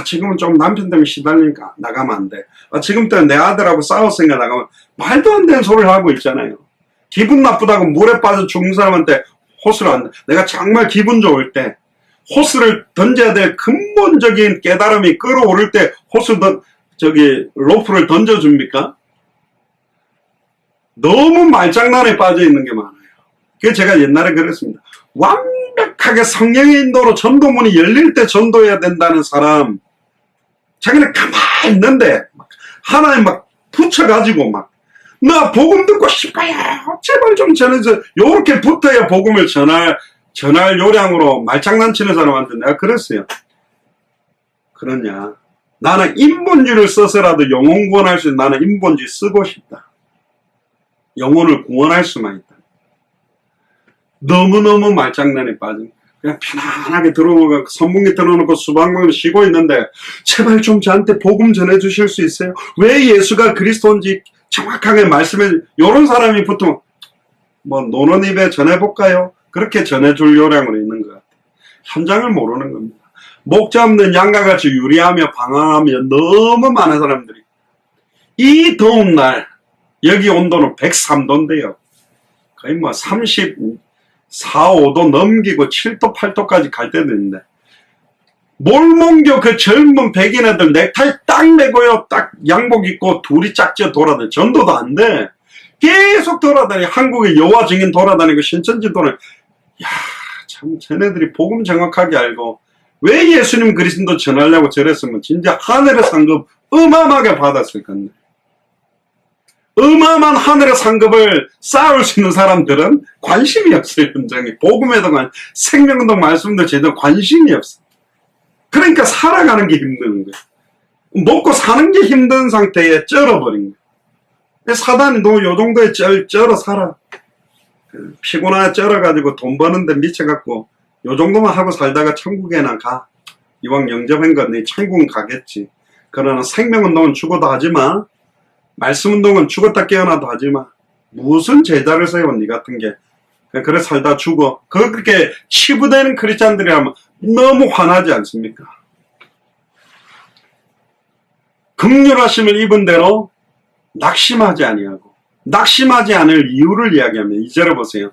지금은 좀 남편 때문에 시달리니까 나가면 안 돼. 지금 때문에 내 아들하고 싸웠으니까 나가면, 말도 안 되는 소리를 하고 있잖아요. 기분 나쁘다고 물에 빠져 죽는 사람한테 호스를 안 돼. 내가 정말 기분 좋을 때 호스를 던져야 될 근본적인 깨달음이 끌어오를 때 호스 로프를 던져줍니까? 너무 말장난에 빠져 있는 게 많아요. 그래서 제가 옛날에 그랬습니다. 완벽하게 성령의 인도로 전도문이 열릴 때 전도해야 된다는 사람, 자기는 가만히 있는데 하나님 막 붙여가지고 나 복음 듣고 싶어요, 제발 좀 전해줘, 요렇게 붙어야 복음을 전할 요량으로 말장난치는 사람한테 내가 그랬어요. 그러냐, 나는 인본주의를 써서라도 영혼 구원할 수 있는, 나는 인본주의 쓰고 싶다. 영혼을 구원할 수만 있다. 너무너무 말장난에 빠진, 그냥 편안하게 들어오고 선풍기 틀어놓고 수박먹으면 쉬고 있는데, 제발 좀 저한테 복음 전해주실 수 있어요? 왜 예수가 그리스도인지 정확하게 말씀해. 요런 사람이 보통 노는 입에 전해볼까요? 그렇게 전해줄 요량으로 있는 것 같아요. 현장을 모르는 겁니다. 목자 없는 양과 같이 유리하며 방황하며 너무 많은 사람들이, 이 더운 날 여기 온도는 103도인데요 거의 34, 5도 넘기고 7도, 8도까지 갈 때도 있는데, 몰몬교 그 젊은 백인 애들 넥타이 딱 매고요, 딱 양복 입고 둘이 짝지어 돌아다니, 전도도 안 돼. 계속 돌아다니, 한국의 여호와 증인 돌아다니고 신천지 돌아다니고. 참 쟤네들이 복음 정확하게 알고 왜 예수님 그리스도 전하려고 저랬으면 진짜 하늘의 상급 어마어마하게 받았을 건데, 어마어마한 하늘의 상급을 쌓을 수 있는 사람들은 관심이 없어요. 현장에 복음에도 생명도 말씀도 제대로 관심이 없어. 그러니까 살아가는 게 힘든 거예요. 먹고 사는 게 힘든 상태에 쩔어버린 거예요. 사단이 너 요 정도에 쩔어 살아. 피곤하게 쩔어가지고 돈 버는데 미쳐갖고 요 정도만 하고 살다가 천국에나 가. 이왕 영접한 거 네 천국은 가겠지. 그러나 생명운동은 죽어도 하지마. 말씀운동은 죽었다 깨어나도 하지마. 무슨 제자를 세워 니 같은 게. 그래 살다 죽어. 그렇게 치부되는 크리스찬들이 하면 너무 화나지 않습니까? 긍휼하심을 입은 대로 낙심하지 아니하고, 낙심하지 않을 이유를 이야기하면 2절에 보세요.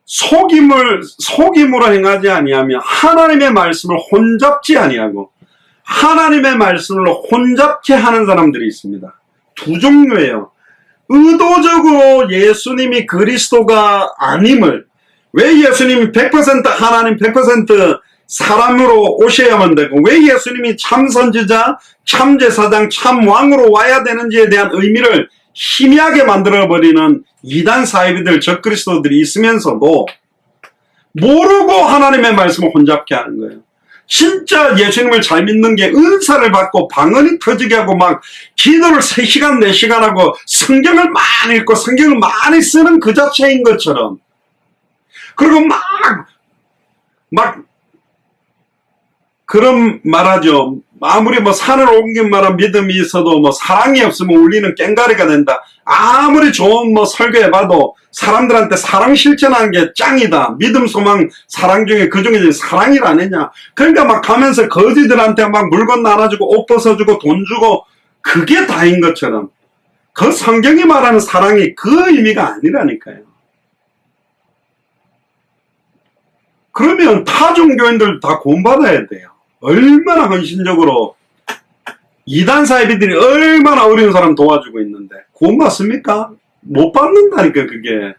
속임으로 행하지 아니하며 하나님의 말씀을 혼잡지 아니하고, 하나님의 말씀을 혼잡케 하는 사람들이 있습니다. 두 종류예요. 의도적으로 예수님이 그리스도가 아님을, 왜 예수님이 100% 하나님 100% 사람으로 오셔야만 되고, 왜 예수님이 참 선지자, 참 제사장, 참 왕으로 와야 되는지에 대한 의미를 희미하게 만들어버리는 이단 사이비들, 적그리스도들이 있으면서도 모르고 하나님의 말씀을 혼잡케 하는 거예요. 진짜 예수님을 잘 믿는 게 은사를 받고 방언이 터지게 하고 막 기도를 3시간 4시간 하고 성경을 많이 읽고 성경을 많이 쓰는 그 자체인 것처럼, 그리고 막 그런 말하죠. 아무리 산을 옮긴 말한 믿음이 있어도 사랑이 없으면 울리는 꽹가리가 된다. 아무리 좋은 설교해봐도 사람들한테 사랑 실천하는 게 짱이다. 믿음, 소망, 사랑 중에 그 중에 사랑이라느냐. 그러니까 막 가면서 거지들한테 막 물건 나눠주고 옷 벗어주고 돈 주고, 그게 다인 것처럼 그 성경이 말하는 사랑이 그 의미가 아니라니까요. 그러면 타 종교인들 다 구원받아야 돼요. 얼마나 헌신적으로 이단 사이비들이 얼마나 어려운 사람 도와주고 있는데 구원받습니까? 못 받는다니까. 그게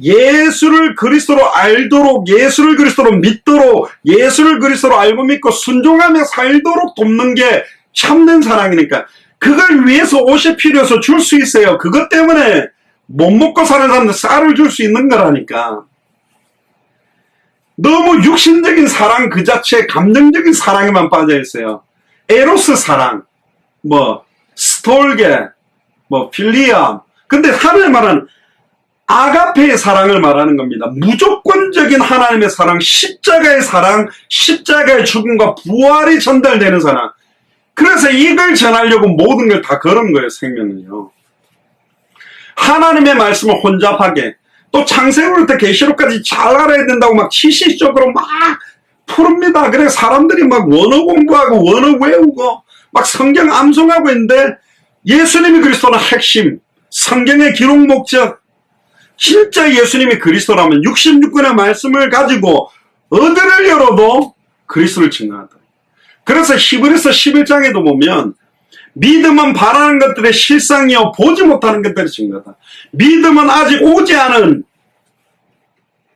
예수를 그리스도로 알도록, 예수를 그리스도로 믿도록, 예수를 그리스도로 알고 믿고 순종하며 살도록 돕는 게 참된 사랑이니까 그걸 위해서 옷이 필요해서 줄 수 있어요. 그것 때문에 못 먹고 사는 사람들 쌀을 줄 수 있는 거라니까. 너무 육신적인 사랑 그 자체에 감정적인 사랑에만 빠져 있어요. 에로스 사랑, 뭐 스톨게, 뭐 필리암. 근데 하나님 말하는 아가페의 사랑을 말하는 겁니다. 무조건적인 하나님의 사랑, 십자가의 사랑, 십자가의 죽음과 부활이 전달되는 사랑. 그래서 이걸 전하려고 모든 걸 다 걸은 거예요, 생명은요. 하나님의 말씀을 혼잡하게, 또 창세기부터 계시록까지 잘 알아야 된다고 막 지식적으로 막 푸릅니다. 그래서 사람들이 막 원어 공부하고 원어 외우고 막 성경 암송하고 있는데 예수님이 그리스도는 핵심, 성경의 기록 목적, 진짜 예수님이 그리스도라면 66권의 말씀을 가지고 어디를 열어도 그리스도를 증거한다. 그래서 히브리서 11장에도 보면 믿음은 바라는 것들의 실상이요 보지 못하는 것들의 증거다. 믿음은 아직 오지 않은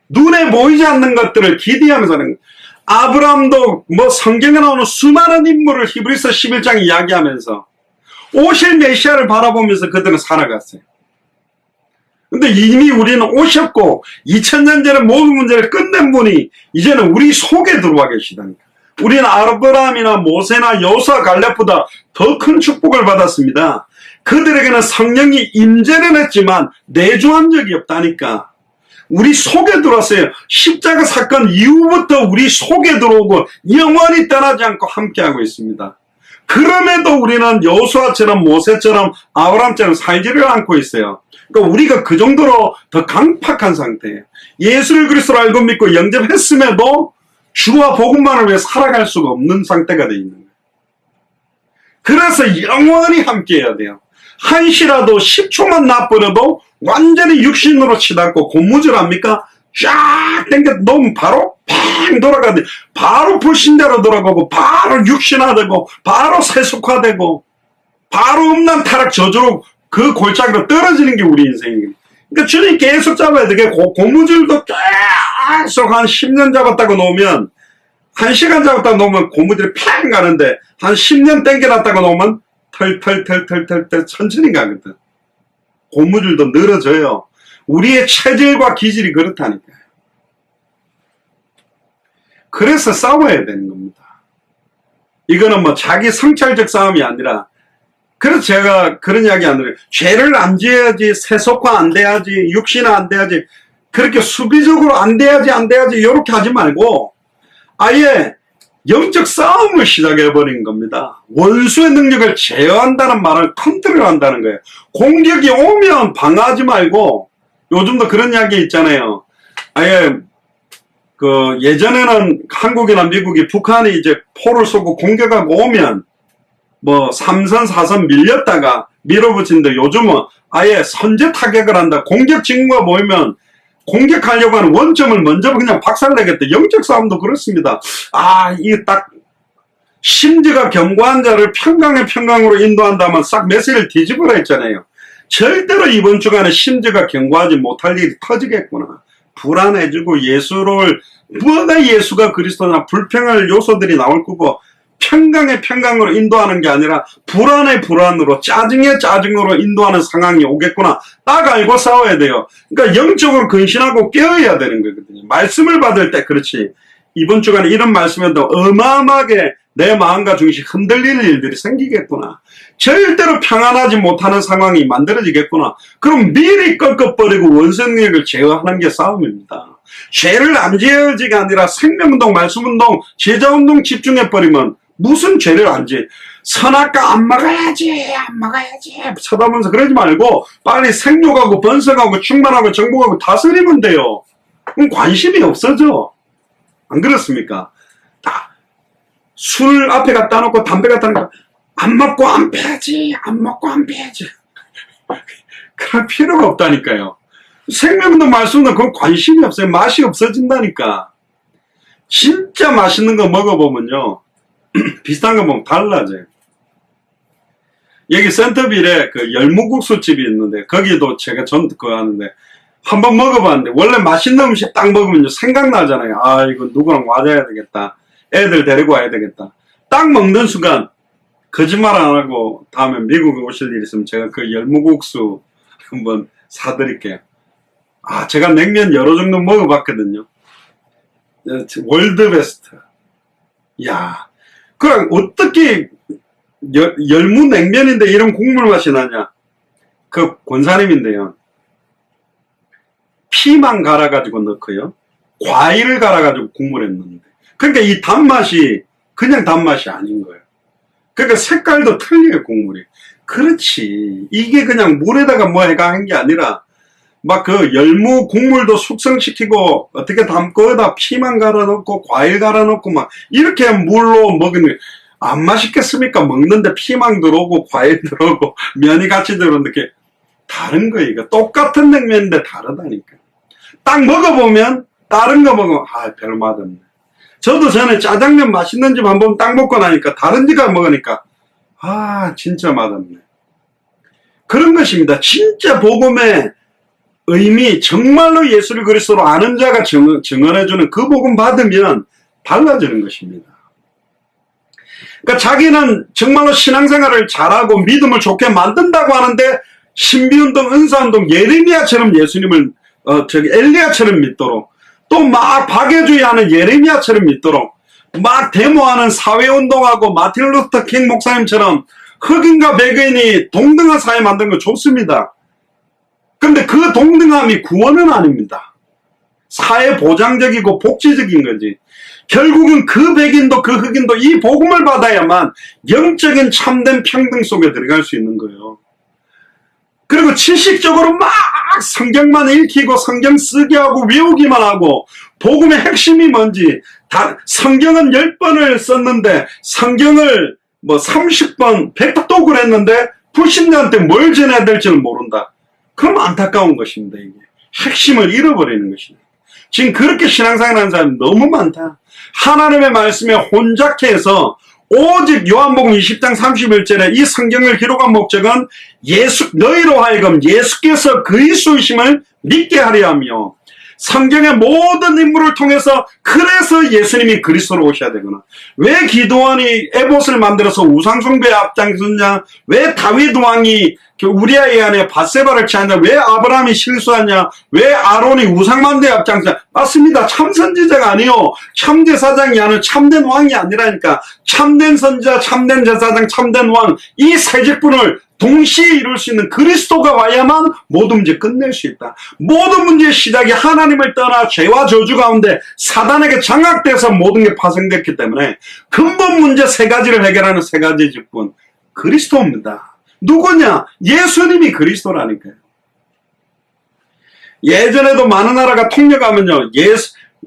눈에 보이지 않는 것들을 기대하면서 하는 거예요. 아브라함도 뭐 성경에 나오는 수많은 인물을 히브리서 11장 이야기하면서 오실 메시아를 바라보면서 그들은 살아갔어요. 근데 이미 우리는 오셨고 2000년 전에 모든 문제를 끝낸 분이 이제는 우리 속에 들어와 계시다니까. 우리는 아브라함이나 모세나 여호수아 갈렙보다 더 큰 축복을 받았습니다. 그들에게는 성령이 임재는 했지만 내주한 적이 없다니까. 우리 속에 들어왔어요. 십자가 사건 이후부터 우리 속에 들어오고 영원히 떠나지 않고 함께하고 있습니다. 그럼에도 우리는 여호수아처럼 모세처럼 아브라함처럼 살지를 않고 있어요. 그러니까 우리가 그 정도로 더 강팍한 상태예요. 예수를 그리스도로 알고 믿고 영접했음에도 주와 복음만을 위해 살아갈 수가 없는 상태가 되어 있는 거예요. 그래서 영원히 함께해야 돼요. 한시라도 10초만 놔버려도 완전히 육신으로 치닫고 고무줄합니까? 쫙 당겨 놓으면 바로 팡 돌아가는데 바로 불신대로 돌아가고 바로 육신화되고 바로 세속화되고 바로 음란 타락 저주로 그 골짜기로 떨어지는 게 우리 인생이에요. 그러니까 주님 계속 잡아야 돼. 고무줄도 계속 한 10년 잡았다고 놓으면 1시간 잡았다고 놓으면 고무줄이 팡 가는데 한 10년 당겨놨다고 놓으면 털 천천히 가거든. 고무줄도 늘어져요. 우리의 체질과 기질이 그렇다니까요. 그래서 싸워야 되는 겁니다. 이거는 뭐 자기 성찰적 싸움이 아니라, 그래서 제가 그런 이야기 안 드려요. 죄를 안 지어야지, 세속화 안 돼야지, 육신화 안 돼야지, 그렇게 수비적으로 안 돼야지, 이렇게 하지 말고 아예 영적 싸움을 시작해버린 겁니다. 원수의 능력을 제어한다는 말을 컨트롤한다는 거예요. 공격이 오면 방어하지 말고, 요즘도 그런 이야기 있잖아요. 아예 예전에는 한국이나 미국이 북한이 이제 포를 쏘고 공격하고 오면 뭐 3선 4선 밀렸다가 밀어붙이는데 요즘은 아예 선제 타격을 한다. 공격 징후가 보이면 공격하려고 하는 원점을 먼저 그냥 박살내겠다. 영적 싸움도 그렇습니다. 이게 딱 심지가 견고한 자를 평강으로 인도한다면 싹 메시지를 뒤집으라 했잖아요. 절대로 이번 주간에 심지가 견고하지 못할 일이 터지겠구나. 불안해지고 뭐가 예수가 그리스도나 불평할 요소들이 나올 거고, 평강으로 인도하는 게 아니라 불안으로 짜증으로 인도하는 상황이 오겠구나. 딱 알고 싸워야 돼요. 그러니까 영적으로 근신하고 깨어야 되는 거거든요. 말씀을 받을 때 그렇지. 이번 주간에 이런 말씀에도 어마어마하게 내 마음과 중심이 흔들리는 일들이 생기겠구나. 절대로 평안하지 못하는 상황이 만들어지겠구나. 그럼 미리 꺾어버리고 원성력을 제어하는 게 싸움입니다. 죄를 안 지어지가 아니라 생명운동, 말씀운동, 제자운동 집중해버리면 무슨 죄를 안 지어. 선악과 안 먹어야지 쳐다보면서 그러지 말고 빨리 생육하고 번성하고 충만하고 정복하고 다스리면 돼요. 그럼 관심이 없어져. 안 그렇습니까? 술 앞에 갖다 놓고 담배 갖다 놓고 안 먹고 안 패야지. 그럴 필요가 없다니까요. 생명도 말씀도 그건 관심이 없어요. 맛이 없어진다니까. 진짜 맛있는 거 먹어보면요. 비슷한 거 보면 달라져요. 여기 센터빌에 그 열무국수 집이 있는데, 거기도 제가 전 그거 하는데, 한번 먹어봤는데, 원래 맛있는 음식 딱 먹으면 생각나잖아요. 아, 이거 누구랑 맞아야 되겠다. 애들 데리고 와야 되겠다. 딱 먹는 순간, 거짓말 안 하고, 다음에 미국에 오실 일 있으면 제가 그 열무국수 한번 사드릴게요. 아, 제가 냉면 여러 종류 먹어봤거든요. 월드 베스트. 야, 그럼 어떻게 열무 냉면인데 이런 국물 맛이 나냐? 그 권사님인데요. 피만 갈아가지고 넣고요. 과일을 갈아가지고 국물에 넣는데. 그러니까 이 단맛이 그냥 단맛이 아닌 거예요. 그러니까 색깔도 틀려요, 국물이. 그렇지. 이게 그냥 물에다가 뭐 해가 한 게 아니라 막 그 열무 국물도 숙성시키고 어떻게 담고에다 피만 갈아 넣고 과일 갈아 넣고 막 이렇게 물로 먹으면 안 맛있겠습니까? 먹는데 피망 들어오고 과일 들어오고 면이 같이 들어오는 게 다른 거예요. 이거 똑같은 냉면인데 다르다니까. 딱 먹어보면 다른 거 먹으면 아, 별 맛없네. 저도 전에 짜장면 맛있는 집 한번 딱 먹고 나니까 다른 집 가서 먹으니까 아, 진짜 맛없네. 그런 것입니다. 진짜 복음의 의미, 정말로 예수를 그리스도로 아는 자가 증언해주는 그 복음 받으면 달라지는 것입니다. 그러니까 자기는 정말로 신앙생활을 잘하고 믿음을 좋게 만든다고 하는데 신비운동, 은사운동, 예레미야처럼 예수님을 엘리야처럼 믿도록 또 막 박애주의하는 예레미야처럼 믿도록 막 데모하는 사회운동하고 마틴 루터 킹 목사님처럼 흑인과 백인이 동등한 사회 만든 거 좋습니다. 근데 그 동등함이 구원은 아닙니다. 사회 보장적이고 복지적인 거지. 결국은 그 백인도 그 흑인도 이 복음을 받아야만 영적인 참된 평등 속에 들어갈 수 있는 거예요. 그리고 지식적으로 막 성경만 읽히고 성경 쓰게 하고 외우기만 하고 복음의 핵심이 뭔지 성경은 10번을 썼는데 성경을 뭐 30번 100독을 했는데 불신자한테 뭘 전해야 될지를 모른다. 그럼 안타까운 것입니다. 이게 핵심을 잃어버리는 것입니다. 지금 그렇게 신앙생활하는 사람이 너무 많다. 하나님의 말씀에 혼잡해서 오직 요한복음 20장 31절에 이 성경을 기록한 목적은 너희로 하여금 예수께서 그리스도이심을 믿게 하려 하며 성경의 모든 인물을 통해서 그래서 예수님이 그리스도로 오셔야 되구나. 왜 기도원이 에봇을 만들어서 우상숭배에 앞장섰냐? 왜 다윗 왕이 우리아의 아내 밧세바를 취하냐? 왜 아브라함이 실수하냐? 왜 아론이 우상 만들에 앞장섰냐? 맞습니다. 참선지자가 아니요. 참제사장이 아니라 참된 왕이 아니라니까. 참된 선지자, 참된 제사장, 참된 왕 이 세 직분을 동시에 이룰 수 있는 그리스도가 와야만 모든 문제 끝낼 수 있다. 모든 문제의 시작이 하나님을 떠나 죄와 저주 가운데 사단에게 장악돼서 모든 게 파생됐기 때문에 근본 문제 세 가지를 해결하는 세 가지 직분 그리스도입니다. 누구냐? 예수님이 그리스도라니까요. 예전에도 많은 나라가 통역하면요.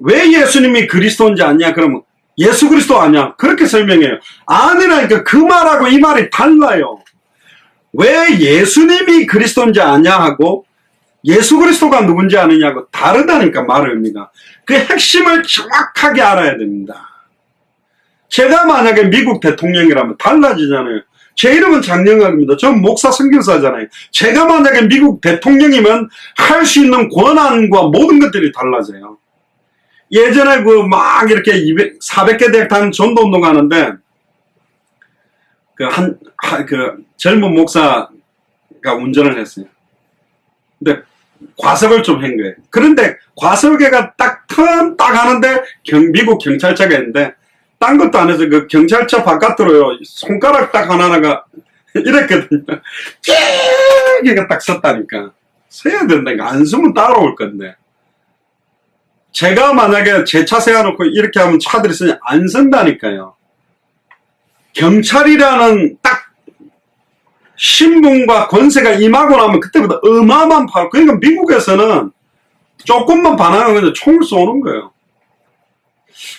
왜 예수님이 그리스도인지 아냐? 그러면 예수 그리스도 아냐? 그렇게 설명해요. 아니라니까 그 말하고 이 말이 달라요. 왜 예수님이 그리스도인지 아냐 하고 예수 그리스도가 누군지 아느냐고 다르다니까 말의 의미가. 그 핵심을 정확하게 알아야 됩니다. 제가 만약에 미국 대통령이라면 달라지잖아요. 제 이름은 장영학입니다. 전 목사 선교사잖아요. 제가 만약에 미국 대통령이면 할 수 있는 권한과 모든 것들이 달라져요. 예전에 막 이렇게 400개 대학 다는 전도운동 하는데 젊은 목사가 운전을 했어요. 근데 과속을 좀 한 거예요. 그런데 과속에가 딱 하는데 미국 경찰차가 있는데 딴 것도 안 해서 그 경찰차 바깥으로요 손가락 딱 하나가 이랬거든요. 걔가 딱 섰다니까. 서야 된다니까. 안 서면 따라올 건데. 제가 만약에 제 차 세워놓고 이렇게 하면 차들이 있으니 안 선다니까요. 경찰이라는 딱 신분과 권세가 임하고 나면 그때부터 어마어마한 파워. 그러니까 미국에서는 조금만 반항하면 총을 쏘는 거예요.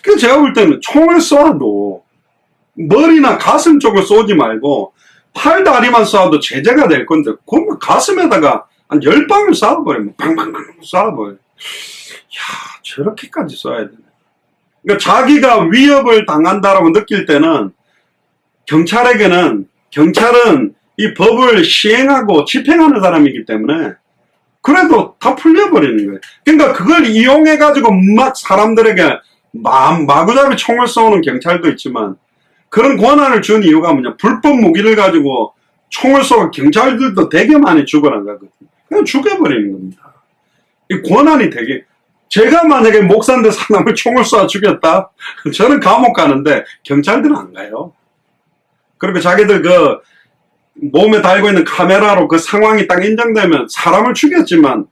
그래서 제가 볼 때는 총을 쏘아도 머리나 가슴 쪽을 쏘지 말고 팔, 다리만 쏘아도 제재가 될 건데 그러면 가슴에다가 한 10방을 쏴버리면 팡팡팡 쏴버려요. 야, 저렇게까지 쏴야 되네. 그러니까 자기가 위협을 당한다라고 느낄 때는 경찰은 이 법을 시행하고 집행하는 사람이기 때문에 그래도 다 풀려버리는 거예요. 그러니까 그걸 이용해가지고 막 사람들에게 마구잡이 총을 쏘는 경찰도 있지만 그런 권한을 준 이유가 뭐냐. 불법 무기를 가지고 총을 쏘고 경찰들도 되게 많이 죽어나가거든요. 그냥 죽여버리는 겁니다. 이 권한이 되게, 제가 만약에 목사인데 사람을 총을 쏴 죽였다? 저는 감옥 가는데 경찰들은 안 가요. 그리고 자기들 그 몸에 달고 있는 카메라로 그 상황이 딱 인정되면 사람을 죽였지만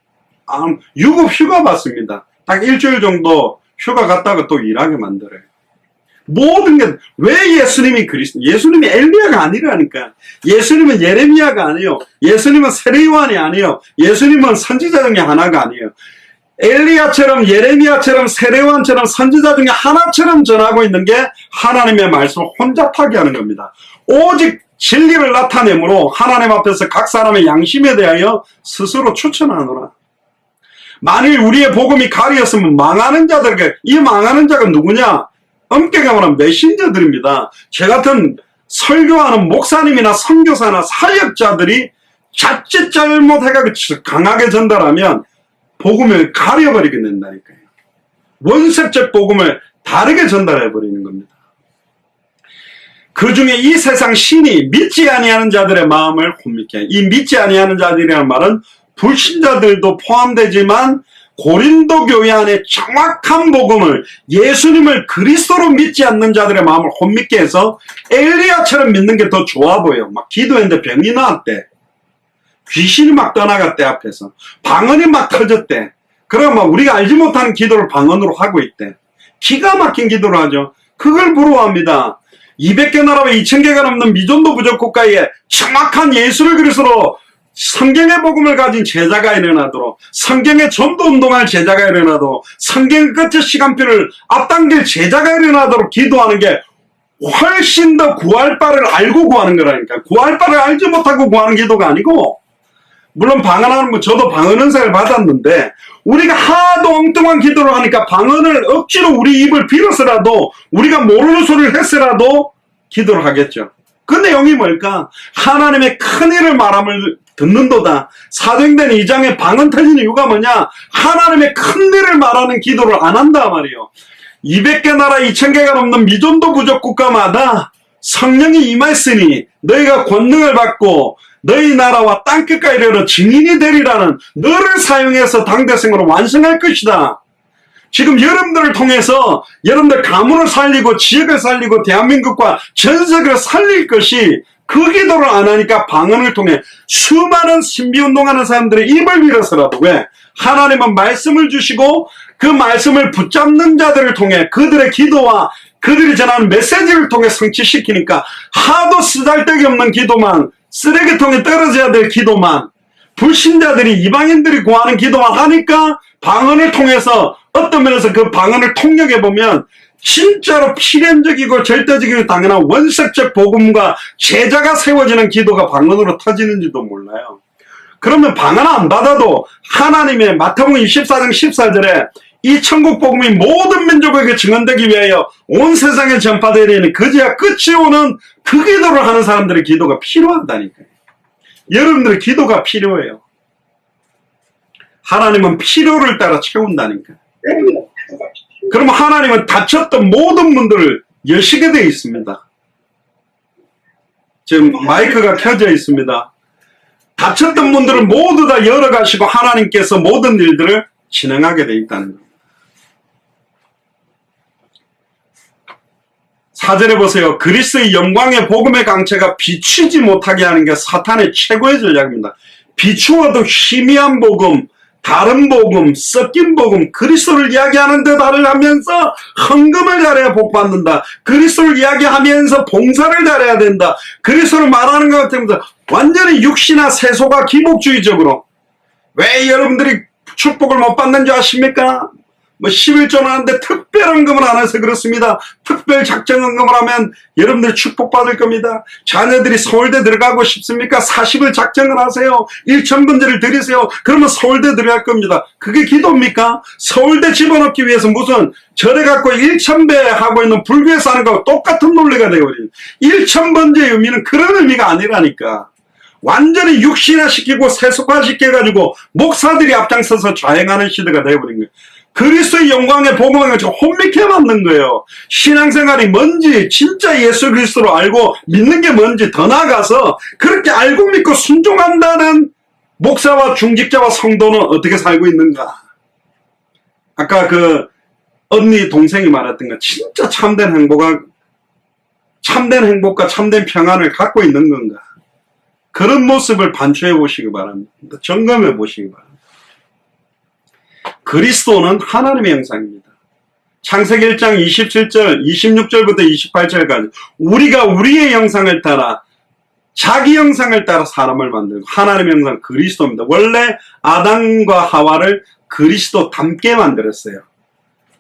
유급 휴가 받습니다. 딱 일주일 정도 휴가 갔다가 또 일하게 만들어요. 모든 게, 왜 예수님이 예수님이 엘리야가 아니라니까. 예수님은 예레미야가 아니에요. 예수님은 세례요한이 아니에요. 예수님은 선지자 중에 하나가 아니에요. 엘리야처럼 예레미야처럼 세례요한처럼 선지자 중에 하나처럼 전하고 있는 게 하나님의 말씀을 혼잡하게 하는 겁니다. 오직 진리를 나타내므로 하나님 앞에서 각 사람의 양심에 대하여 스스로 추천하노라. 만일 우리의 복음이 가리었으면 망하는 자들에게, 이 망하는 자가 누구냐? 엄격히 말하면 메신저들입니다. 저 같은 설교하는 목사님이나 선교사나 사역자들이 자칫 잘못해가지고 강하게 전달하면 복음을 가려버리게 된다니까요. 원색적 복음을 다르게 전달해버리는 겁니다. 그 중에 이 세상 신이 믿지 아니하는 자들의 마음을 혼미케 해. 이 믿지 아니하는 자들이라는 말은 불신자들도 포함되지만 고린도 교회 안에 정확한 복음을, 예수님을 그리스도로 믿지 않는 자들의 마음을 혼미케 해서 엘리야처럼 믿는 게 더 좋아 보여요. 막 기도했는데 병이 나왔대. 귀신이 막 떠나갔대 앞에서. 방언이 막 터졌대. 그러면 막 우리가 알지 못하는 기도를 방언으로 하고 있대. 기가 막힌 기도를 하죠. 그걸 부러워합니다. 200개 나라와 2000개가 넘는 미존도 부족 국가에 정확한 예수를 그리스도로 성경의 복음을 가진 제자가 일어나도록, 성경의 전도 운동할 제자가 일어나도록, 성경 끝의 시간표를 앞당길 제자가 일어나도록 기도하는 게 훨씬 더 구할 바를 알고 구하는 거라니까. 구할 바를 알지 못하고 구하는 기도가 아니고, 물론 방언하는 거, 저도 방언 은사를 받았는데 우리가 하도 엉뚱한 기도를 하니까 방언을 억지로 우리 입을 빌어서라도, 우리가 모르는 소리를 했으라도 기도를 하겠죠. 그 내용이 뭘까? 하나님의 큰일을 말함을 듣는도다. 사도행전 2장에 방언 터진 이유가 뭐냐? 하나님의 큰일을 말하는 기도를 안 한다 말이요. 200개 나라 2000개가 넘는 미존도 부족 국가마다 성령이 임했으니 너희가 권능을 받고 너희 나라와 땅끝까지 이르러 증인이 되리라는, 너를 사용해서 당대성으로 완성할 것이다. 지금 여러분들을 통해서 여러분들 가문을 살리고 지역을 살리고 대한민국과 전 세계를 살릴 것이, 그 기도를 안 하니까 방언을 통해 수많은 신비운동하는 사람들의 입을 빌어서라도, 왜? 하나님은 말씀을 주시고 그 말씀을 붙잡는 자들을 통해 그들의 기도와 그들이 전하는 메시지를 통해 성취시키니까 하도 쓰잘데기 없는 기도만, 쓰레기통에 떨어져야 될 기도만, 불신자들이, 이방인들이 구하는 기도만 하니까 방언을 통해서 어떤 면에서 그 방언을 통역해보면 진짜로 필연적이고 절대적이고 당연한 원색적 복음과 제자가 세워지는 기도가 방언으로 터지는지도 몰라요. 그러면 방언 안 받아도 하나님의 마태복음 24장 14절에 이 천국 복음이 모든 민족에게 증언되기 위하여 온 세상에 전파되리니 그제야 끝이 오는 그 기도를 하는 사람들의 기도가 필요하다니까요. 여러분들의 기도가 필요해요. 하나님은 필요를 따라 채운다니까요. 그러면 하나님은 닫혔던 모든 문들을 여시게 되어 있습니다. 지금 마이크가 켜져 있습니다. 닫혔던 문들을 모두 다 열어가시고 하나님께서 모든 일들을 진행하게 되어 있다는 겁니다. 4절에 보세요. 그리스도의 영광의 복음의 강체가 비추지 못하게 하는 게 사탄의 최고의 전략입니다. 비추어도 희미한 복음, 다른 복음, 섞인 복음, 그리스도를 이야기하는 데 달을 하면서 헌금을 잘해야 복 받는다. 그리스도를 이야기하면서 봉사를 잘해야 된다. 그리스도를 말하는 것 같으면서 완전히 육신화 세속화 기복주의적으로. 왜 여러분들이 축복을 못 받는 줄 아십니까? 뭐 11조는 하는데 특별헌금을 안 해서 그렇습니다. 특별작정헌금을 하면 여러분들이 축복받을 겁니다. 자녀들이 서울대 들어가고 싶습니까? 40을 작정을 하세요. 1,000번제를 드리세요. 그러면 서울대 들어갈 겁니다. 그게 기도입니까? 서울대 집어넣기 위해서 무슨 절에 갖고 1,000배 하고 있는 불교에서 하는 거하고 똑같은 논리가 되어버리는 1,000번제의 의미는 그런 의미가 아니라니까. 완전히 육신화시키고 세속화시켜가지고 목사들이 앞장서서 좌행하는 시대가 되어버린 거예요. 그리스도의 영광의 복음을 가지고 혼미케 만든 거예요. 신앙생활이 뭔지 진짜 예수 그리스도로 알고 믿는 게 뭔지 더 나아가서 그렇게 알고 믿고 순종한다는 목사와 중직자와 성도는 어떻게 살고 있는가. 아까 그 언니 동생이 말했던 거 진짜 참된 행복과 참된 평안을 갖고 있는 건가. 그런 모습을 반추해 보시기 바랍니다. 점검해 보시기 바랍니다. 그리스도는 하나님의 형상입니다. 창세기 1장 27절, 26절부터 28절까지 우리가 우리의 형상을 따라 자기 형상을 따라 사람을 만들고 하나님의 형상 그리스도입니다. 원래 아담과 하와를 그리스도 닮게 만들었어요.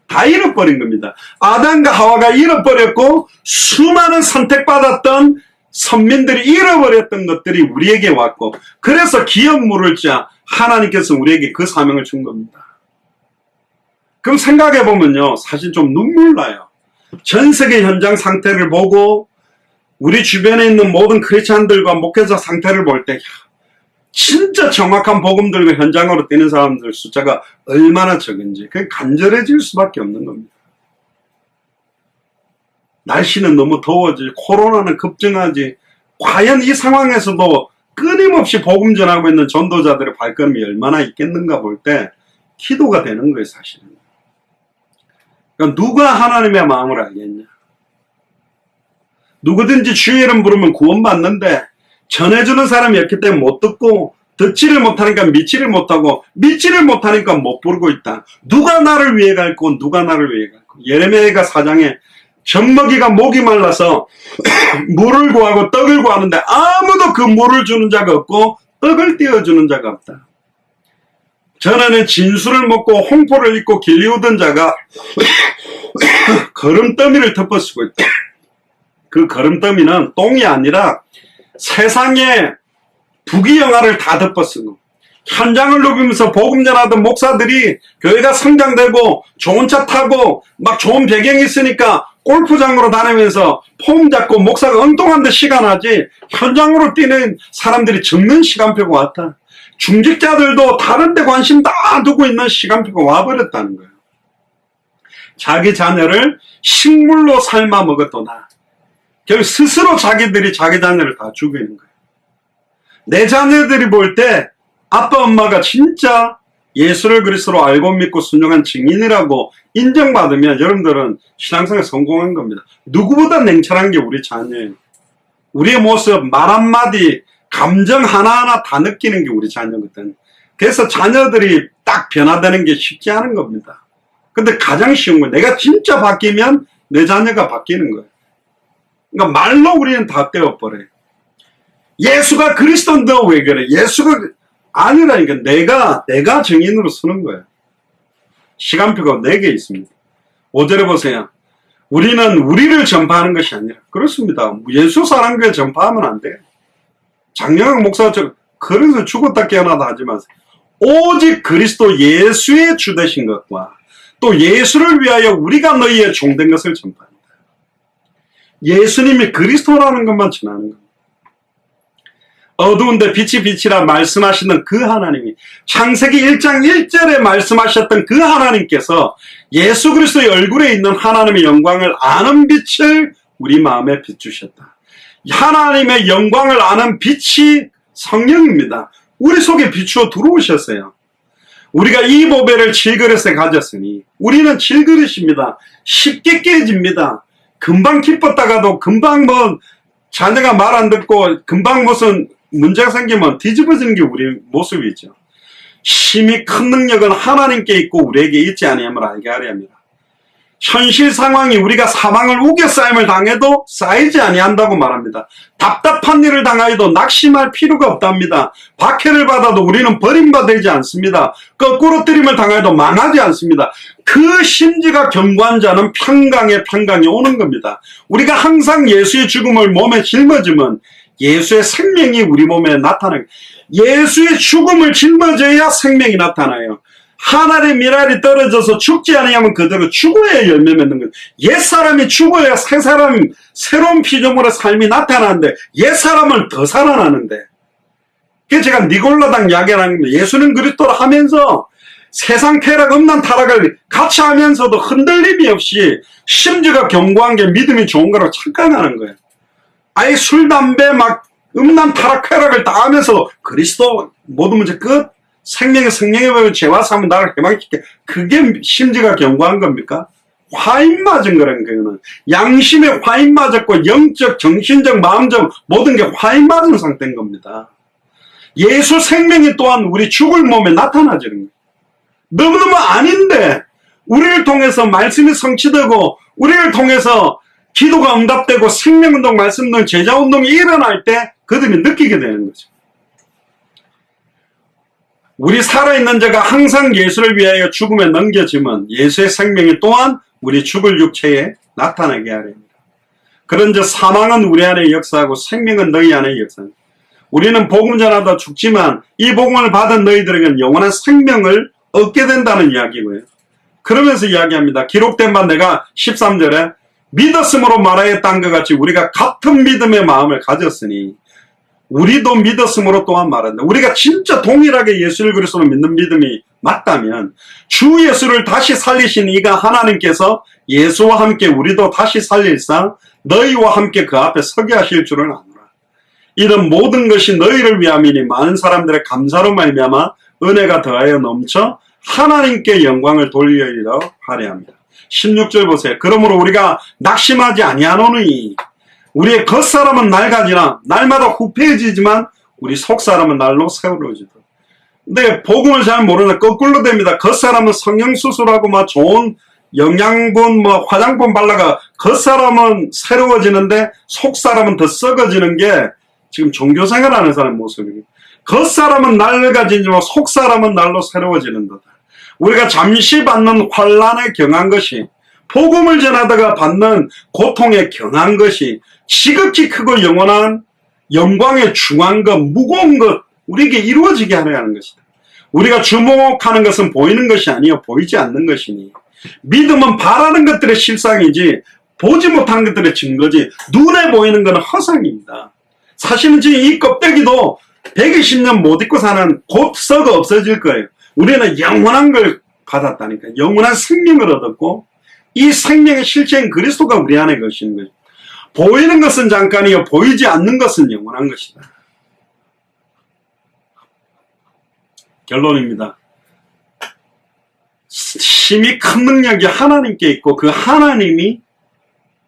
다 잃어버린 겁니다. 아담과 하와가 잃어버렸고 수많은 선택받았던 선민들이 잃어버렸던 것들이 우리에게 왔고 그래서 기업 물을 자 하나님께서 우리에게 그 사명을 준 겁니다. 그럼 생각해보면요 사실 좀 눈물 나요. 전 세계 현장 상태를 보고 우리 주변에 있는 모든 크리스찬들과 목회자 상태를 볼 때 진짜 정확한 복음 들고 현장으로 뛰는 사람들 숫자가 얼마나 적은지 그게 간절해질 수밖에 없는 겁니다. 날씨는 너무 더워지고 코로나는 급증하지 과연 이 상황에서도 끊임없이 복음 전하고 있는 전도자들의 발걸음이 얼마나 있겠는가 볼 때 기도가 되는 거예요 사실은. 그러니까 누가 하나님의 마음을 알겠냐. 누구든지 주의 이름 부르면 구원받는데 전해주는 사람이 없기 때문에 못 듣고 듣지를 못하니까 믿지를 못하고 믿지를 못하니까 못 부르고 있다. 누가 나를 위해 갈고 누가 나를 위해 갈고. 예레미야가 4장에 젖먹이가 목이 말라서 물을 구하고 떡을 구하는데 아무도 그 물을 주는 자가 없고 떡을 띄워주는 자가 없다. 전에는 진수를 먹고 홍포를 입고 길리우던 자가 거름더미를 덮어쓰고 있다. 그 거름더미는 똥이 아니라 세상의 부귀영화를 다 덮어쓰고 현장을 누비면서 복음 전하던 목사들이 교회가 성장되고 좋은 차 타고 막 좋은 배경이 있으니까 골프장으로 다니면서 폼 잡고 목사가 엉뚱한 데 시간하지 현장으로 뛰는 사람들이 적는 시간표가 왔다. 중직자들도 다른 데 관심 다 두고 있는 시간표가 와버렸다는 거예요. 자기 자녀를 식물로 삶아 먹었도다. 결국 스스로 자기들이 자기 자녀를 다 죽이는 거예요. 내 자녀들이 볼 때 아빠 엄마가 진짜 예수를 그리스도로 알고 믿고 순종한 증인이라고 인정받으면 여러분들은 신앙생활 성공한 겁니다. 누구보다 냉철한 게 우리 자녀예요. 우리의 모습, 말 한마디, 감정 하나하나 다 느끼는 게 우리 자녀거든. 그래서 자녀들이 딱 변화되는 게 쉽지 않은 겁니다. 근데 가장 쉬운 거예요. 내가 진짜 바뀌면 내 자녀가 바뀌는 거예요. 그러니까 말로 우리는 다 떼어버려요. 예수가 그리스도인데 왜 그래? 예수가 아니라니까. 내가 증인으로 서는 거예요. 시간표가 4개 있습니다. 5절에 보세요. 우리는 우리를 전파하는 것이 아니라. 그렇습니다. 예수 사랑교회 전파하면 안 돼요. 장영학 목사처럼 그래서 죽었다 깨어나다 하지 마세요. 오직 그리스도 예수의 주 되신 것과 또 예수를 위하여 우리가 너희의 종된 것을 전파합니다. 예수님이 그리스도라는 것만 전하는 겁니다. 어두운데 빛이 빛이라 말씀하시는 그 하나님이 창세기 1장 1절에 말씀하셨던 그 하나님께서 예수 그리스도의 얼굴에 있는 하나님의 영광을 아는 빛을 우리 마음에 비추셨다. 하나님의 영광을 아는 빛이 성령입니다. 우리 속에 비추어 들어오셨어요. 우리가 이 보배를 질그릇에 가졌으니 우리는 질그릇입니다. 쉽게 깨집니다. 금방 기뻤다가도 금방 뭐 자녀가 말 안 듣고 금방 무슨 문제가 생기면 뒤집어지는 게 우리 모습이죠. 심히 큰 능력은 하나님께 있고 우리에게 있지 아니함을 알게 하려 합니다. 현실 상황이 우리가 사망을 우겨싸임을 당해도 쌓이지 아니한다고 말합니다. 답답한 일을 당하여도 낙심할 필요가 없답니다. 박해를 받아도 우리는 버림받지 않습니다. 거꾸로 뜨림을 당하여도 망하지 않습니다. 그 심지가 견고한 자는 평강에 평강이 오는 겁니다. 우리가 항상 예수의 죽음을 몸에 짊어지면 예수의 생명이 우리 몸에 나타나요. 예수의 죽음을 짊어져야 생명이 나타나요. 하늘의 미랄이 떨어져서 죽지 않으면 그대로 죽어야 열매 맺는 거예요. 옛사람이 죽어야 새사람, 새로운 피조물의 삶이 나타나는데 옛사람은 더 살아나는데, 그래서 제가 니골라당 이야기하는 겁니다. 예수는 그리스도를 하면서 세상 쾌락 없는 타락을 같이 하면서도 흔들림이 없이 심지가 견고한 게 믿음이 좋은 거라고 착각하는 거예요. 아예 술, 담배 막 음란 타락 쾌락을 다 하면서 그리스도 모든 문제 끝, 생명의 보면 죄와 사함은 나를 해방시켜. 그게 심지가 견고한 겁니까? 화인 맞은 거라는 거는. 양심에 화인 맞았고 영적, 정신적, 마음적 모든 게 화인 맞은 상태인 겁니다. 예수 생명이 또한 우리 죽을 몸에 나타나지는 거예요. 너무너무 아닌데 우리를 통해서 말씀이 성취되고 우리를 통해서 기도가 응답되고 생명운동, 말씀운동, 제자운동이 일어날 때 그들이 느끼게 되는 거죠. 우리 살아있는 자가 항상 예수를 위하여 죽음에 넘겨지면 예수의 생명이 또한 우리 죽을 육체에 나타나게 하렵니다. 그런즉 사망은 우리 안에 역사하고 생명은 너희 안에 역사합니다. 우리는 복음 전하다 죽지만 이 복음을 받은 너희들에게는 영원한 생명을 얻게 된다는 이야기고요. 그러면서 이야기합니다. 기록된 바 내가 13절에 믿었음으로 말하였다는 것 같이 우리가 같은 믿음의 마음을 가졌으니 우리도 믿었음으로 또한 말한다. 우리가 진짜 동일하게 예수를 그리스도로 믿는 믿음이 맞다면 주 예수를 다시 살리신 이가 하나님께서 예수와 함께 우리도 다시 살릴사 너희와 함께 그 앞에 서게 하실 줄을 아노라. 이런 모든 것이 너희를 위함이니 많은 사람들의 감사로 말미암아 은혜가 더하여 넘쳐 하나님께 영광을 돌리려 하려 합니다. 16절 보세요. 그러므로 우리가 낙심하지 아니하노니 우리의 겉사람은 낡아지나 날마다 후패해지지만 우리 속사람은 날로 세워지더라. 근데 복음을 잘 모르는 거꾸로 됩니다. 겉사람은 성형수술하고 막 좋은 영양분 뭐 화장품 발라가 겉사람은 새로워지는데 속사람은 더 썩어지는 게 지금 종교생활하는 사람 모습이에요. 겉사람은 낡아지지만 속사람은 날로 새로워지는 거다. 우리가 잠시 받는 환난에 경한 것이 복음을 전하다가 받는 고통에 경한 것이 지극히 크고 영원한 영광에 중한 것, 무거운 것 우리에게 이루어지게 하려는 것이다. 우리가 주목하는 것은 보이는 것이 아니요 보이지 않는 것이니 믿음은 바라는 것들의 실상이지 보지 못하는 것들의 증거지 눈에 보이는 것은 허상입니다. 사실은 지금 이 껍데기도 120년 못 입고 사는 곧 썩어 없어질 거예요. 우리는 영원한 걸 받았다니까. 영원한 생명을 얻었고 이 생명의 실체인 그리스도가 우리 안에 계시는 거죠. 보이는 것은 잠깐이요 보이지 않는 것은 영원한 것이다. 결론입니다. 심히 큰 능력이 하나님께 있고 그 하나님이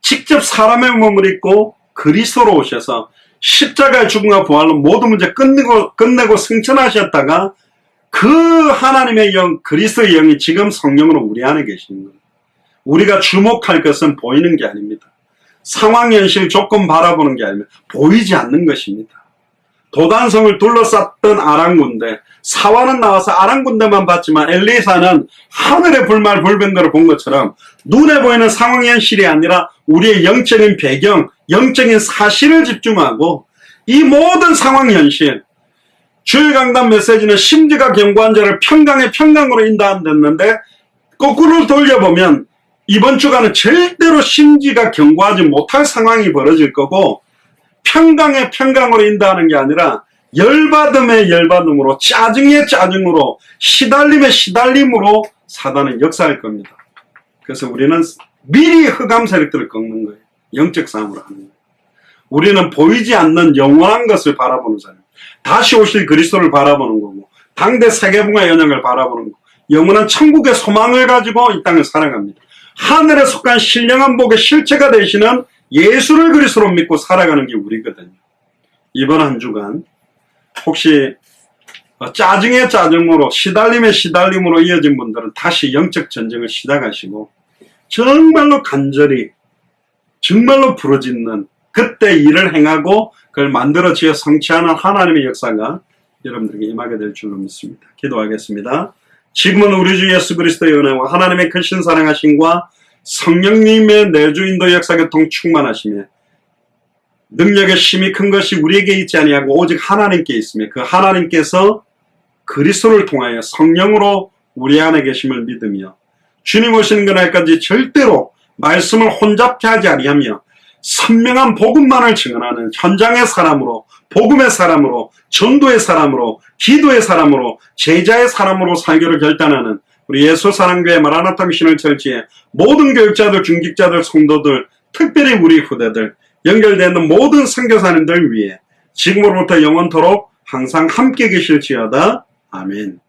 직접 사람의 몸을 입고 그리스도로 오셔서 십자가의 죽음과 부활로 모든 문제 끝내고 승천하셨다가 그 하나님의 영, 그리스도의 영이 지금 성령으로 우리 안에 계시는 거예요. 우리가 주목할 것은 보이는 게 아닙니다. 상황, 현실, 조건 바라보는 게 아닙니다. 보이지 않는 것입니다. 도단성을 둘러쌌던 아랑군대, 사화는 나와서 아랑군대만 봤지만 엘리사는 하늘의 불말 불병거를 본 것처럼 눈에 보이는 상황, 현실이 아니라 우리의 영적인 배경, 영적인 사실을 집중하고 이 모든 상황, 현실, 주일 강단 메시지는 심지가 견고한 자를 평강의 평강으로 인도한다는데 거꾸로 돌려보면 이번 주간은 절대로 심지가 견고하지 못할 상황이 벌어질 거고 평강의 평강으로 인도하는 게 아니라 열받음의 열받음으로 짜증의 짜증으로 시달림의 시달림으로 사단은 역사할 겁니다. 그래서 우리는 미리 흑암 세력들을 꺾는 거예요. 영적 싸움을 하는 거예요. 우리는 보이지 않는 영원한 것을 바라보는 사람, 다시 오실 그리스도를 바라보는 거고 당대 세계붕의 연영을 바라보는 거고 영원한 천국의 소망을 가지고 이 땅을 살아갑니다. 하늘에 속한 신령한 복의 실체가 되시는 예수를 그리스도로 믿고 살아가는 게 우리거든요. 이번 한 주간 혹시 짜증의 짜증으로 시달림의 시달림으로 이어진 분들은 다시 영적 전쟁을 시작하시고 정말로 간절히 정말로 부르짖는 그때 일을 행하고 그걸 만들어지어 성취하는 하나님의 역사가 여러분들에게 임하게 될 줄로 믿습니다. 기도하겠습니다. 지금은 우리 주 예수 그리스도의 은혜와 하나님의 크신 사랑하심과 성령님의 내주인도 역사교통 충만하시며 능력의 힘이 큰 것이 우리에게 있지 아니하고 오직 하나님께 있으며 그 하나님께서 그리스도를 통하여 성령으로 우리 안에 계심을 믿으며 주님 오시는 그날까지 절대로 말씀을 혼잡케 하지 아니하며 선명한 복음만을 증언하는 현장의 사람으로, 복음의 사람으로, 전도의 사람으로, 기도의 사람으로, 제자의 사람으로 살기를 결단하는 우리 예수 사랑교회 마라나타 미션을 철지해 모든 교육자들, 중직자들, 성도들, 특별히 우리 후대들, 연결되는 모든 선교사님들 위해 지금으로부터 영원토록 항상 함께 계실지어다. 아멘.